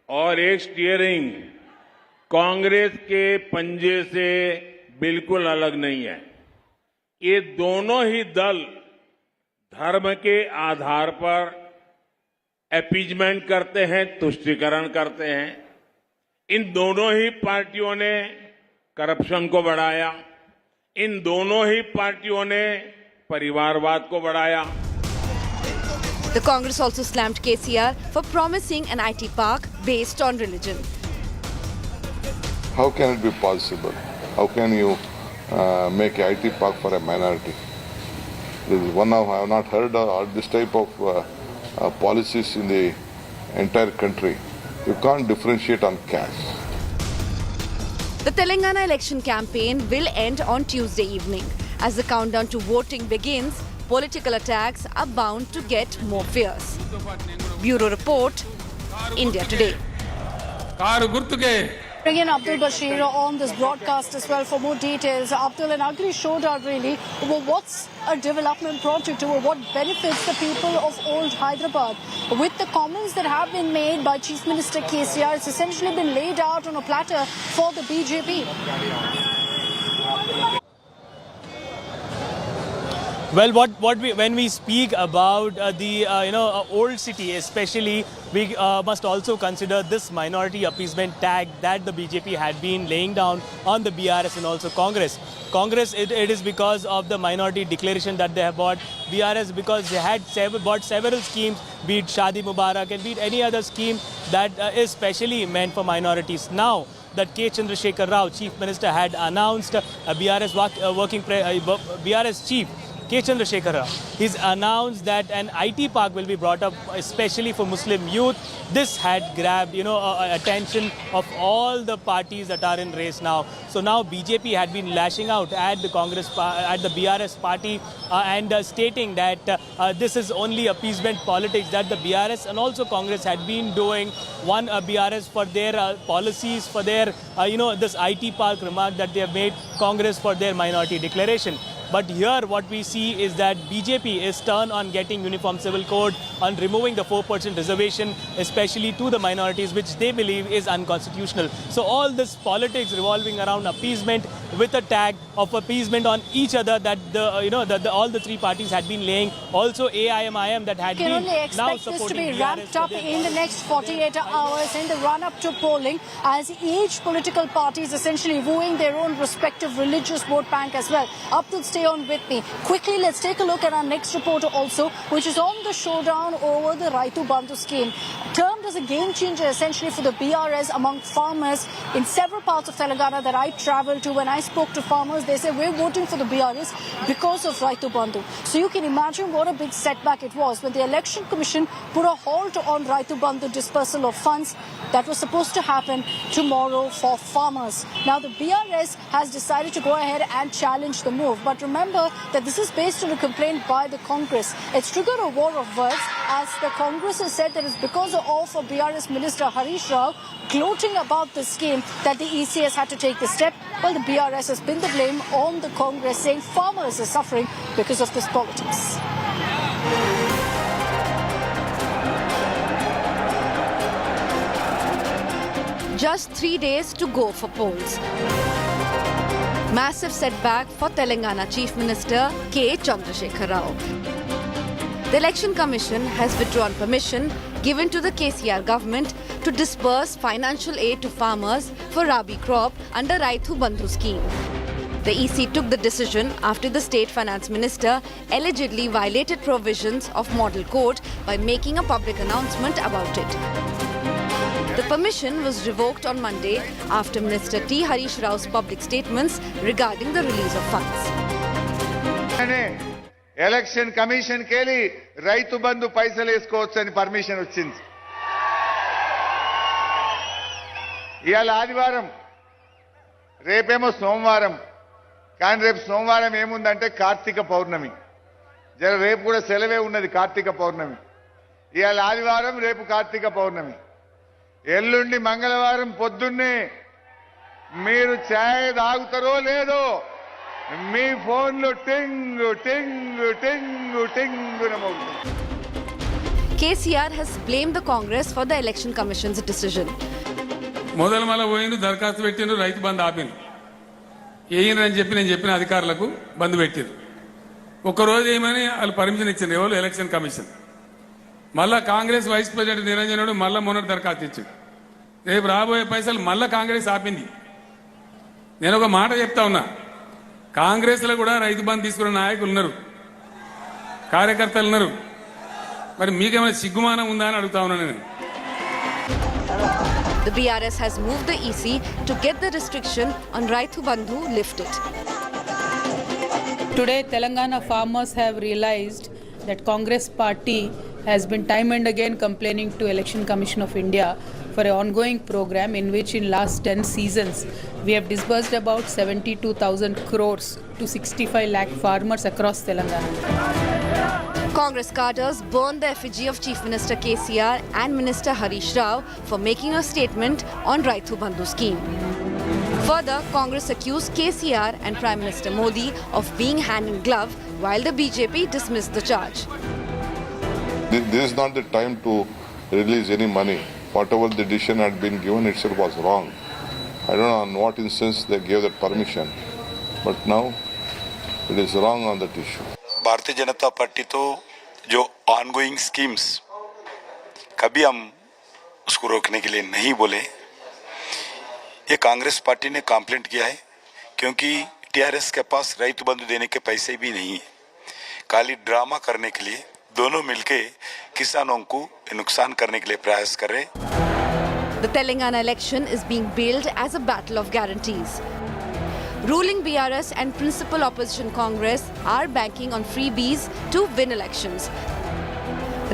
और एक स्टीयरिंग कांग्रेस के पंजे से बिल्कुल अलग नहीं है. ये दोनों ही दल धर्म के आधार पर अपीजमेंट करते हैं, तुष्टीकरण करते हैं. इन दोनों ही पार्टियों ने करप्शन को बढ़ाया. इन दोनों ही पार्टियों ने परिवारवाद को बढ़ाया. The Congress also slammed KCR for promising an IT park based on religion. How can it be possible? How can you make an IT park for a minority? This is one of, I have not heard of this type of policies in the entire country. You can't differentiate on caste. The Telangana election campaign will end on Tuesday evening. As the countdown to voting begins, political attacks are bound to get more fierce. Bureau Report, India Today. Bring in Abdul Bashir on this broadcast as well for more details. Abdul, an ugly showdown really over what's a development project, over what benefits the people of Old Hyderabad. With the comments that have been made by Chief Minister KCR, it's essentially been laid out on a platter for the BJP. Well, when we speak about the old city, especially, we must also consider this minority appeasement tag that the BJP had been laying down on the BRS and also Congress. Congress, it is because of the minority declaration that they have bought. BRS because they had bought several schemes, be it Shadi Mubarak and be it any other scheme that is specially meant for minorities. Now that K. Chandrasekhar Rao, Chief Minister, had announced BRS Chief K. Chandrasekhar Rao, he's announced that an IT park will be brought up especially for Muslim youth. This had grabbed, attention of all the parties that are in race now. So now BJP had been lashing out at the Congress, at the BRS party and stating that this is only appeasement politics that the BRS and also Congress had been doing. One, BRS for their policies, for their, this IT park remark that they have made, Congress for their minority declaration. But here what we see is that BJP is stern on getting uniform civil code, on removing the 4% reservation, especially to the minorities, which they believe is unconstitutional. So all this politics revolving around appeasement with a tag of appeasement on each other that all the three parties had been laying. Also AIMIM that had can been only expect this to be ramped up in the next 48 hours in the run-up to polling, as each political party is essentially wooing their own respective religious vote bank as well. Abdul, stay on with me. Quickly, let's take a look at our next reporter also, which is on the showdown over the Raitu Bandu scheme. Termed as a game changer essentially for the BRS among farmers in several parts of Telangana that I travelled to. When I spoke to farmers, they said we're voting for the BRS because of Raitu Bandu. So you can imagine what a big setback it was when the Election Commission put a halt on Raitu Bandu dispersal of funds that was supposed to happen tomorrow for farmers. Now the BRS has decided to go ahead and challenge the move. But remember that this is based on a complaint by the Congress. It's triggered a war of words as the Congress has said that it's because of a BRS Minister Harish Rao gloating about the scheme that the EC has had to take this step. Well, the BRS has pinned the blame on the Congress, saying farmers are suffering because of this politics. Just 3 days to go for polls. Massive setback for Telangana Chief Minister K. Chandrasekhar Rao. The Election Commission has withdrawn permission given to the KCR government to disburse financial aid to farmers for Rabi crop under Raitu Bandu scheme. The EC took the decision after the State Finance Minister allegedly violated provisions of Model Code by making a public announcement about it. The permission was revoked on Monday after Minister T. Harish Rao's public statements regarding the release of funds. Election Commission Kelly, Raitu Bandu paisal eskochani permission vachindi. Iyala Adivaram, repemo Somvaram. Kan rep Somvaram emundante Kartika Paurnami. Jara repu kuda selave unnadi Kartika Paurnami. Iyala Adivaram, repu Kartika Paurnami. ఎల్లుండి మంగళవారం పొద్దున్నే మీరు ఛాయ్ తాగుతారో లేదో మీ ఫోన్లో టింగ్ టింగ్ టింగ్ టింగ్ నమోగుతుంది. KCR has blamed the Congress for the Election Commission's decision. మొదలు మళ్ళీ పోయిండు, దరఖాస్తు పెట్టిండు, రైతు బంధు ఆపిండు. ఏయనని చెప్పి నేను చెప్పిన అధికారులకు బంధు పెట్టిండు. ఒక్కరోజు ఏమని వాళ్ళు పర్మిషన్ ఇచ్చింది ఎవరు? Election commission. మళ్ళా కాంగ్రెస్ వైస్ ప్రెసిడెంట్ నిరంజనుడు మళ్ళా మొన్నటి దరఖాస్తు ఇచ్చాడు. రేపు రాబోయే పైసలు మళ్ళా కాంగ్రెస్ ఆపింది. నేను ఒక మాట చెప్తా ఉన్నా, కాంగ్రెస్లో కూడా రైతు బంధు తీసుకున్న నాయకులు ఉన్నారు, కార్యకర్తలు ఉన్నారు. మరి మీకేమైనా సిగ్గుమానం ఉందా అని అడుగుతా ఉన్నా నేను. The BRS has moved the EC to get the restriction on Raitu Bandu lifted. Today, Telangana farmers have realized that Congress party has been time and again complaining to Election Commission of India for an ongoing program in which in last 10 seasons we have disbursed about 72,000 crores to 65 lakh farmers across Telangana. Congress cadres burned the effigy of Chief Minister KCR and Minister Harish Rao for making a statement on Raitu Bandu scheme. Further, Congress accused KCR and Prime Minister Modi of being hand in glove while the BJP dismissed the charge. This is not the time to release any money. Whatever the decision had been given itself was wrong. I don't know on what instance they gave that permission, but now it is wrong on that issue. Bharatiya Janata party तो जो ongoing schemes कभी हम उसको रोकने के लिए नहीं बोले. ये कांग्रेस पार्टी ने कंप्लेंट किया है क्योंकि टीआरएस के पास राइतु बंधु देने के पैसे भी नहीं है. खाली ड्रामा करने के लिए दोनों मिलके किसानों को नुकसान करने के लिए प्रयास कर रहे. The Telangana election is being billed as a battle of guarantees. Ruling BRS and principal opposition Congress are banking on freebies to win elections.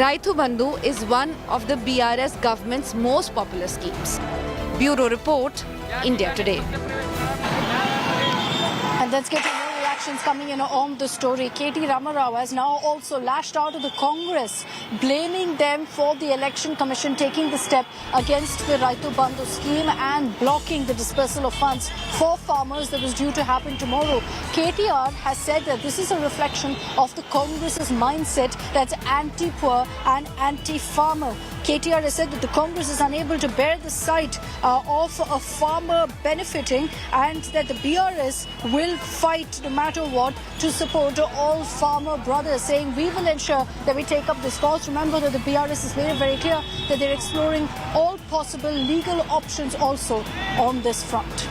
Raitu Bandu is one of the BRS government's most popular schemes. Bureau Report, India Today. And let's get to more reactions coming in on the story. K.T. Ramarao has now also lashed out at the Congress, blaming them for the Election Commission taking the step against the Raitu Bandu scheme and blocking the dispersal of funds for farmers that was due to happen tomorrow. KTR has said that this is a reflection of the Congress's mindset that's anti-poor and anti-farmer. KTR has said that the Congress is unable to bear the sight of a farmer benefiting and that the BRS will fight no matter what to support all farmer brothers, saying we will ensure that we take up this cause. Remember that the BRS has made it very clear that they're exploring all possible legal options also on this front.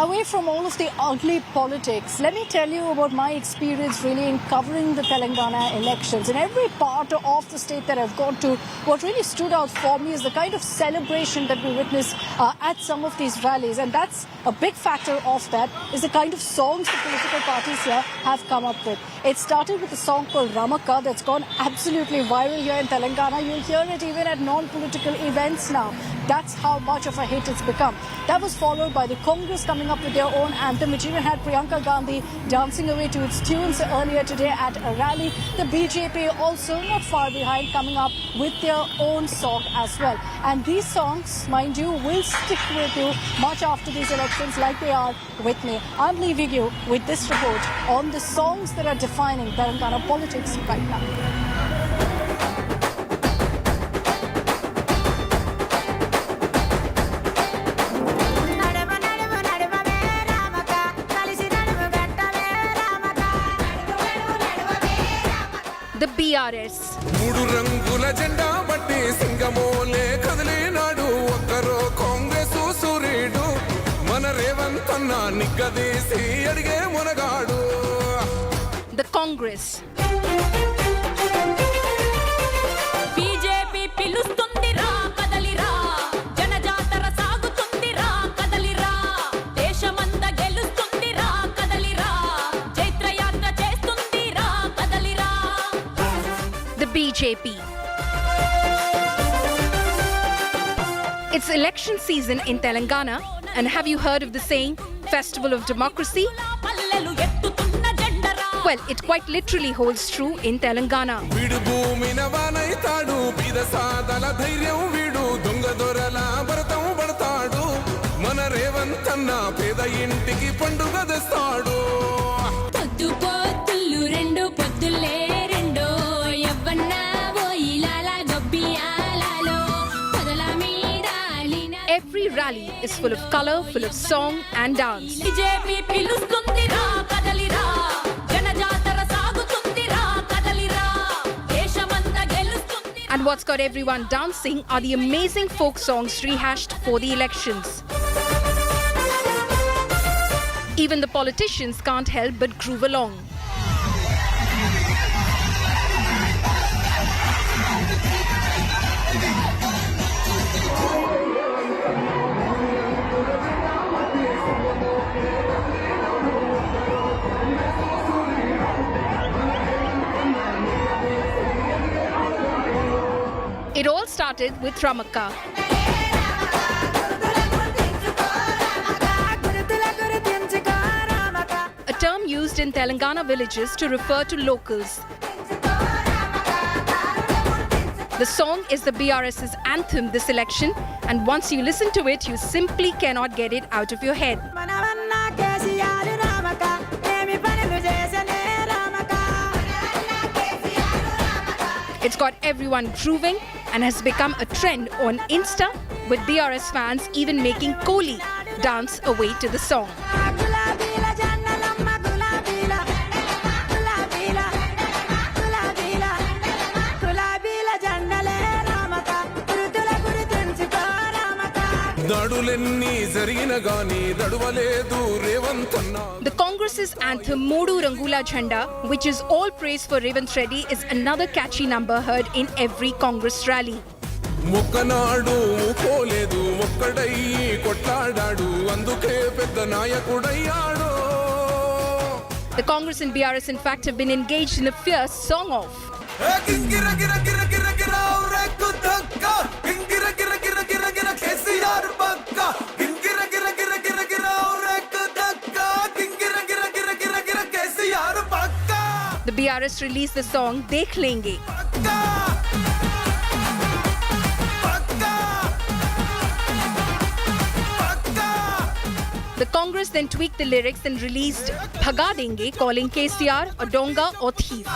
Away from all of the ugly politics, let me tell you about my experience really in covering the Telangana elections. In every part of the state that I've gone to, what really stood out for me is the kind of celebration that we witness at some of these rallies. And that's a big factor of that is the kind of songs the political parties here have come up with. It started with a song called Ramaka that's gone absolutely viral here in Telangana. You'll hear it even at non-political events now. That's how much of a hit it's become. That was followed by the Congress coming up with their own anthem, which even had Priyanka Gandhi dancing away to its tunes earlier today at a rally. The BJP also not far behind, coming up with their own song as well. And these songs, mind you, will stick with you much after these elections like they are with me. I'm leaving you with this report on the songs that are defining Telangana politics right now. The BRS. మూడు రంగుల జెండా బట్టి సింగమోలే కదిలినాడు ఒక్కరో కాంగ్రెస్ సూర్యుడు మన రేవంత్ అన్న నిగ్గదీసి అడిగే మునగాడు. The Congress. BJP పిలుస్తుందిరా కదలిరా జనజాతర సాగుతుందిరా కదలిరా దేశమంతా గెలుస్తుందిరా కదలిరా చైత్రయాత్ర చేస్తుందిరా కదలిరా. The BJP. It's election season in Telangana, and have you heard of the saying, Festival of Democracy? Well, it quite literally holds true in Telangana. వీడు భూమిన వానైతాడు బీద సాదల ధైర్యం వీడు దొంగ దొరల భరతం పడతాడు మన రేవంత్ అన్న పేద ఇంటికి పండుగ తెస్తాడు. పొద్దు పొద్దులు రెండు పొద్దులే రెండో యవ్వన్నా ఓయిలాల గొబ్బియాలలో పొదల మీద Every rally is full of color, full of song and dance. BJP పిలుస్తుందిరా కదలిరా జనజాతర సాగుతుందిరా కదలిరా దేశమంతా గెలుస్తుంది. And what's got everyone dancing are the amazing folk songs rehashed for the elections. Even the politicians can't help but groove along. It all started with Ramaka. A term used in Telangana villages to refer to locals. The song is the BRS's anthem this election, and once you listen to it, you simply cannot get it out of your head. It's got everyone grooving and has become a trend on Insta, with BRS fans even making Kohli dance away to the song. The Congress's anthem Modu Rangula Jhanda, which is all praise for Revanth Reddy, is another catchy number heard in every Congress rally. మొక్కనాడు పోలేదు ఒక్కడై కొట్లాడాడు అందుకే పెద్ద నాయకుడయ్యాడు. The Congress and BRS in fact have been engaged in a fierce song-off. गिर गिर गिर गिर गिरा और एक धक्का गिर गिर गिर गिर गिर केसीआर पक्का गिर गिर गिर गिर गिरा और एक धक्का गिर गिर गिर गिर गिर केसीआर पक्का. The BRS released the song Dekh Lenge. The Congress then tweaked the lyrics and released Bhaga Denge, calling KCR a donga or thief.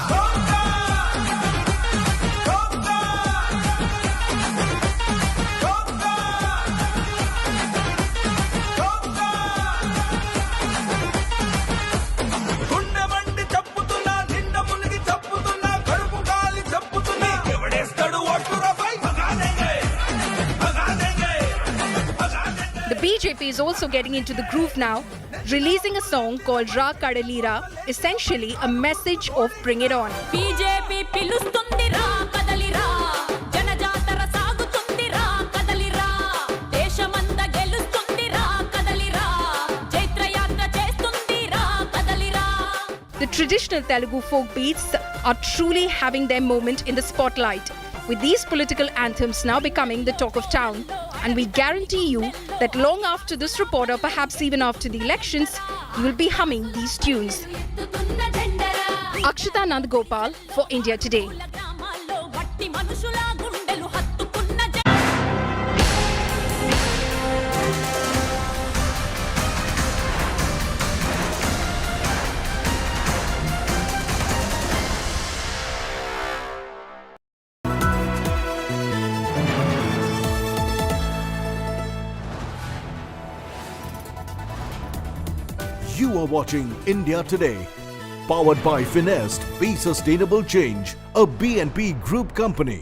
The BJP is also getting into the groove now, releasing a song called Ra Kadalira, essentially a message of Bring It On. BJP పిలుస్తుంది రా కదలిరా జనజాతర సాగుతుంది రా కదలిరా దేశమంతా గెలుస్తుంది రా కదలిరా చైత్రయాత్ర చేస్తుంది రా కదలిరా. The traditional Telugu folk beats are truly having their moment in the spotlight, with these political anthems now becoming the talk of town. And we guarantee you that long after this report, or perhaps even after the elections, you will be humming these tunes. Akshita Nandagopal for India Today. You are watching India Today, powered by Finest, Be Sustainable Change, a BNP Group company.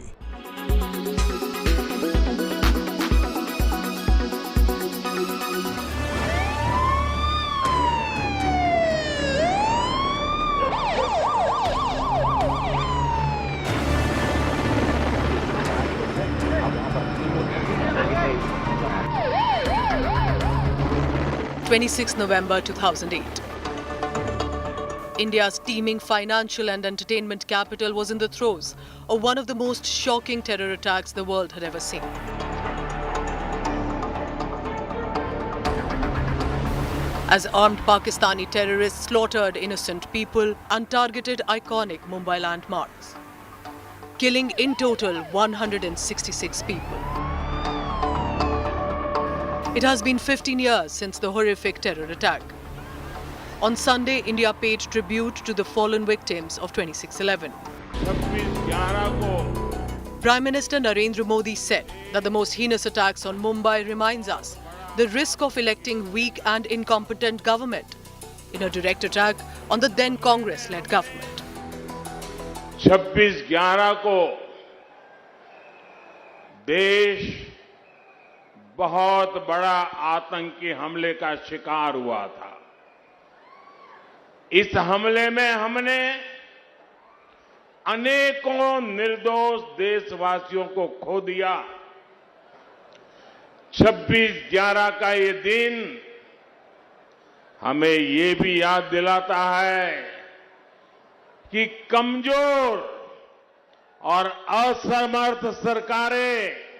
November 2008. India's teeming financial and entertainment capital was in the throes of one of the most shocking terror attacks the world had ever seen. As armed Pakistani terrorists slaughtered innocent people and targeted iconic Mumbai landmarks, killing in total 166 people. It has been 15 years since the horrific terror attack. On Sunday, India paid tribute to the fallen victims of 26/11. Prime Minister Narendra Modi said that the most heinous attacks on Mumbai reminds us the risk of electing weak and incompetent government in a direct attack on the then Congress-led government. 26/11 को देश बहुत बड़ा आतंकी हमले का शिकार हुआ था। इस हमले में हमने अनेकों निर्दोष देशवासियों को खो दिया। 26/11 का ये दिन हमें ये भी याद दिलाता है कि कमजोर और असमर्थ सरकारें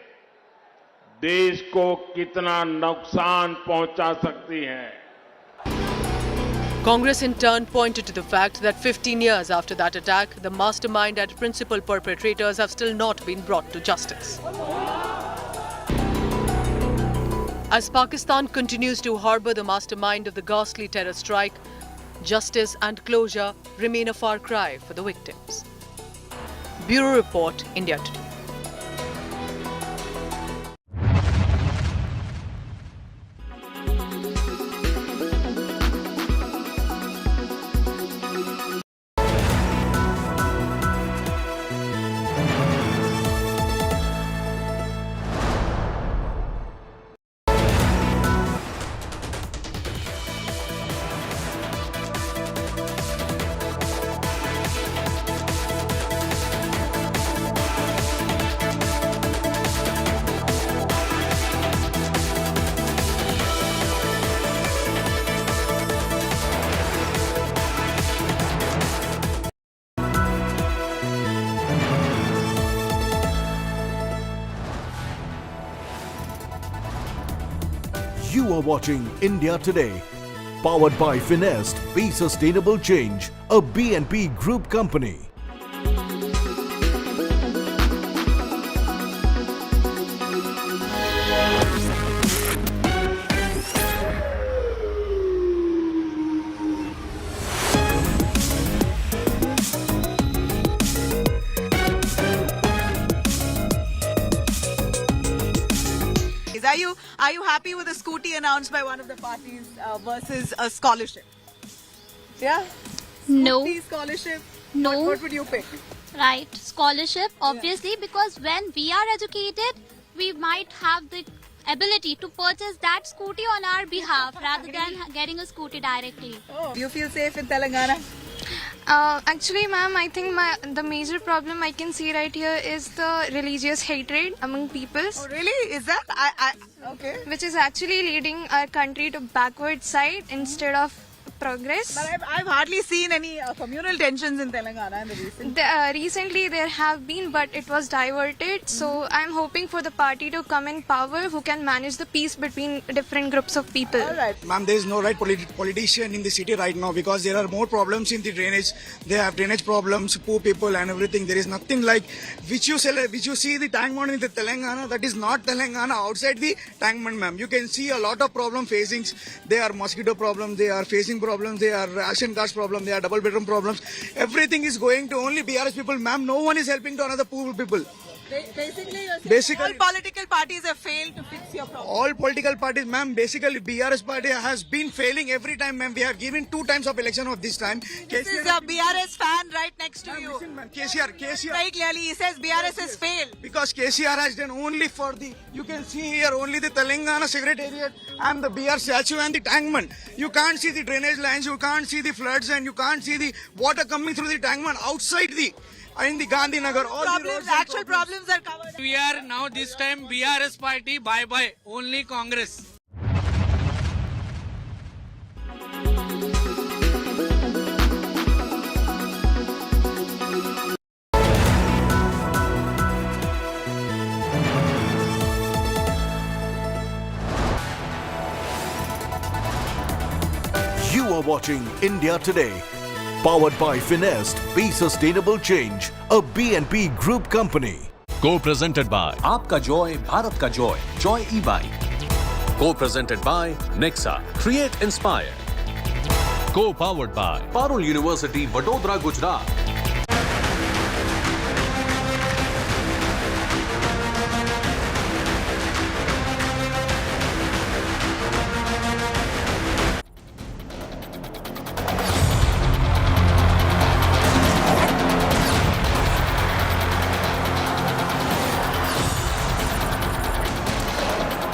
देश को कितना नुकसान पहुंचा सकती हैं। Congress in turn pointed to the fact that 15 years after that attack, the mastermind and principal perpetrators have still not been brought to justice. As Pakistan continues to harbor the mastermind of the ghastly terror strike, justice and closure remain a far cry for the victims. Bureau Report, India Today. watching India Today. Powered by Finest, Be Sustainable Change, a BNP Group company. Are you happy with the scooty announced by one of the parties versus a scholarship? Yeah? No. Scooty, scholarship? No. What would you pick? Right, scholarship, obviously, because when we are educated, we might have the ability to purchase that scooty on our behalf rather than getting a scooty directly. Do you feel safe in Telangana? Actually, ma'am, I think the major problem I can see right here is the religious hatred among peoples. Oh, really? Is that? Okay. Which is actually leading our country to backward side instead of progress. But I've hardly seen any communal tensions in Telangana in the recent. Recently there have been, but it was diverted. So I'm hoping for the party to come in power who can manage the peace between different groups of people. All right. Ma'am, there is no right politician in the city right now because there are more problems in the drainage. They have drainage problems, poor people and everything. There is nothing like which you see the tank in the Telangana. That is not Telangana outside the tankman, ma'am. You can see a lot of problem facing. There are mosquito problems. They are facing problems. They are ration cards problem. They are double bedroom problems. Everything is going to only BRS people, ma'am. No one is helping to another poor people. Basically, all political parties have failed to fix your problem. All political parties, ma'am, basically BRS party has been failing every time, ma'am. We have given 2 times of election of this time. This is your BRS fan right next to you. Listen, ma'am, KCR. Very clearly, he says BRS has failed. Because KCR has done only for the, you can see here only the Telangana Secretariat and the BR statue and the tankman. You can't see the drainage lines, you can't see the floods and you can't see the water coming through the tankman outside the, in the Gandhinagar. All Problems, actual problems are covered. We are now this time BRS party, bye-bye, only Congress. You are watching India Today. Powered by Finest, Be Sustainable Change, a BNP Group company. Co-presented by Aapka Joy, Bharat Ka Joy, Joy E-Bike. Co-presented by Nexa, Create Inspire. Co-powered by Parul University, Vadodara, Gujarat.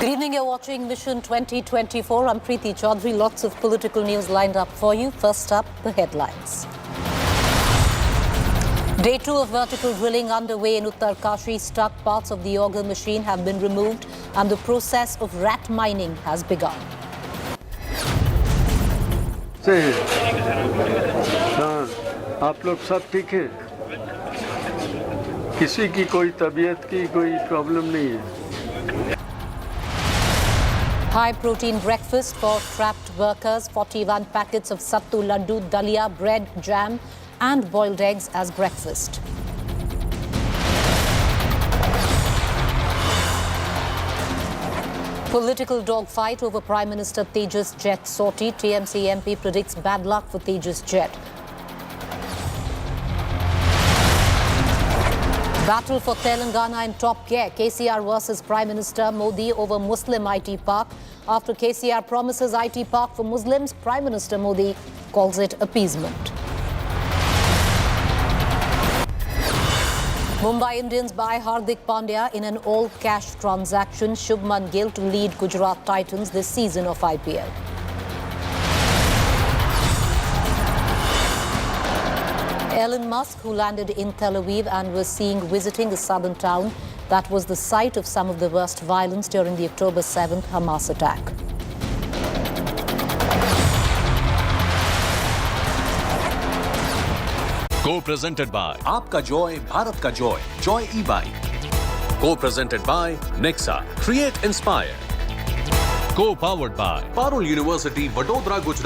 Good evening, you're watching Mission 2024. I'm Preeti Chaudhary. Lots of political news lined up for you. First up, the headlines. Day 2 of vertical drilling underway in Uttarkashi. Stuck parts of the auger machine have been removed and the process of rat mining has begun. हाँ, आप लोग सब ठीक हैं? किसी की कोई तबीयत की कोई प्रॉब्लम नहीं है? High-protein breakfast for trapped workers. 41 packets of sattu laddu, dalia, bread, jam and boiled eggs as breakfast. Political dogfight over Prime Minister Tejas jet sortie. TMC MP predicts bad luck for Tejas jet. Battle for Telangana in top gear. KCR versus Prime Minister Modi over Muslim IT park. After KCR promises IT park for Muslims, Prime Minister Modi calls it appeasement. Mumbai Indians buy Hardik Pandya in an all-cash transaction. Shubman Gill to lead Gujarat Titans this season of IPL. Elon Musk, who landed in Tel Aviv and was seen visiting the southern town that was the site of some of the worst violence during the October 7th Hamas attack. Co-presented by Aapka Joy, Bharat Ka Joy, Joy E-Bike. Co-presented by Nexa, Create Inspire. Co-powered by Parul University, Vadodara, Gujarat.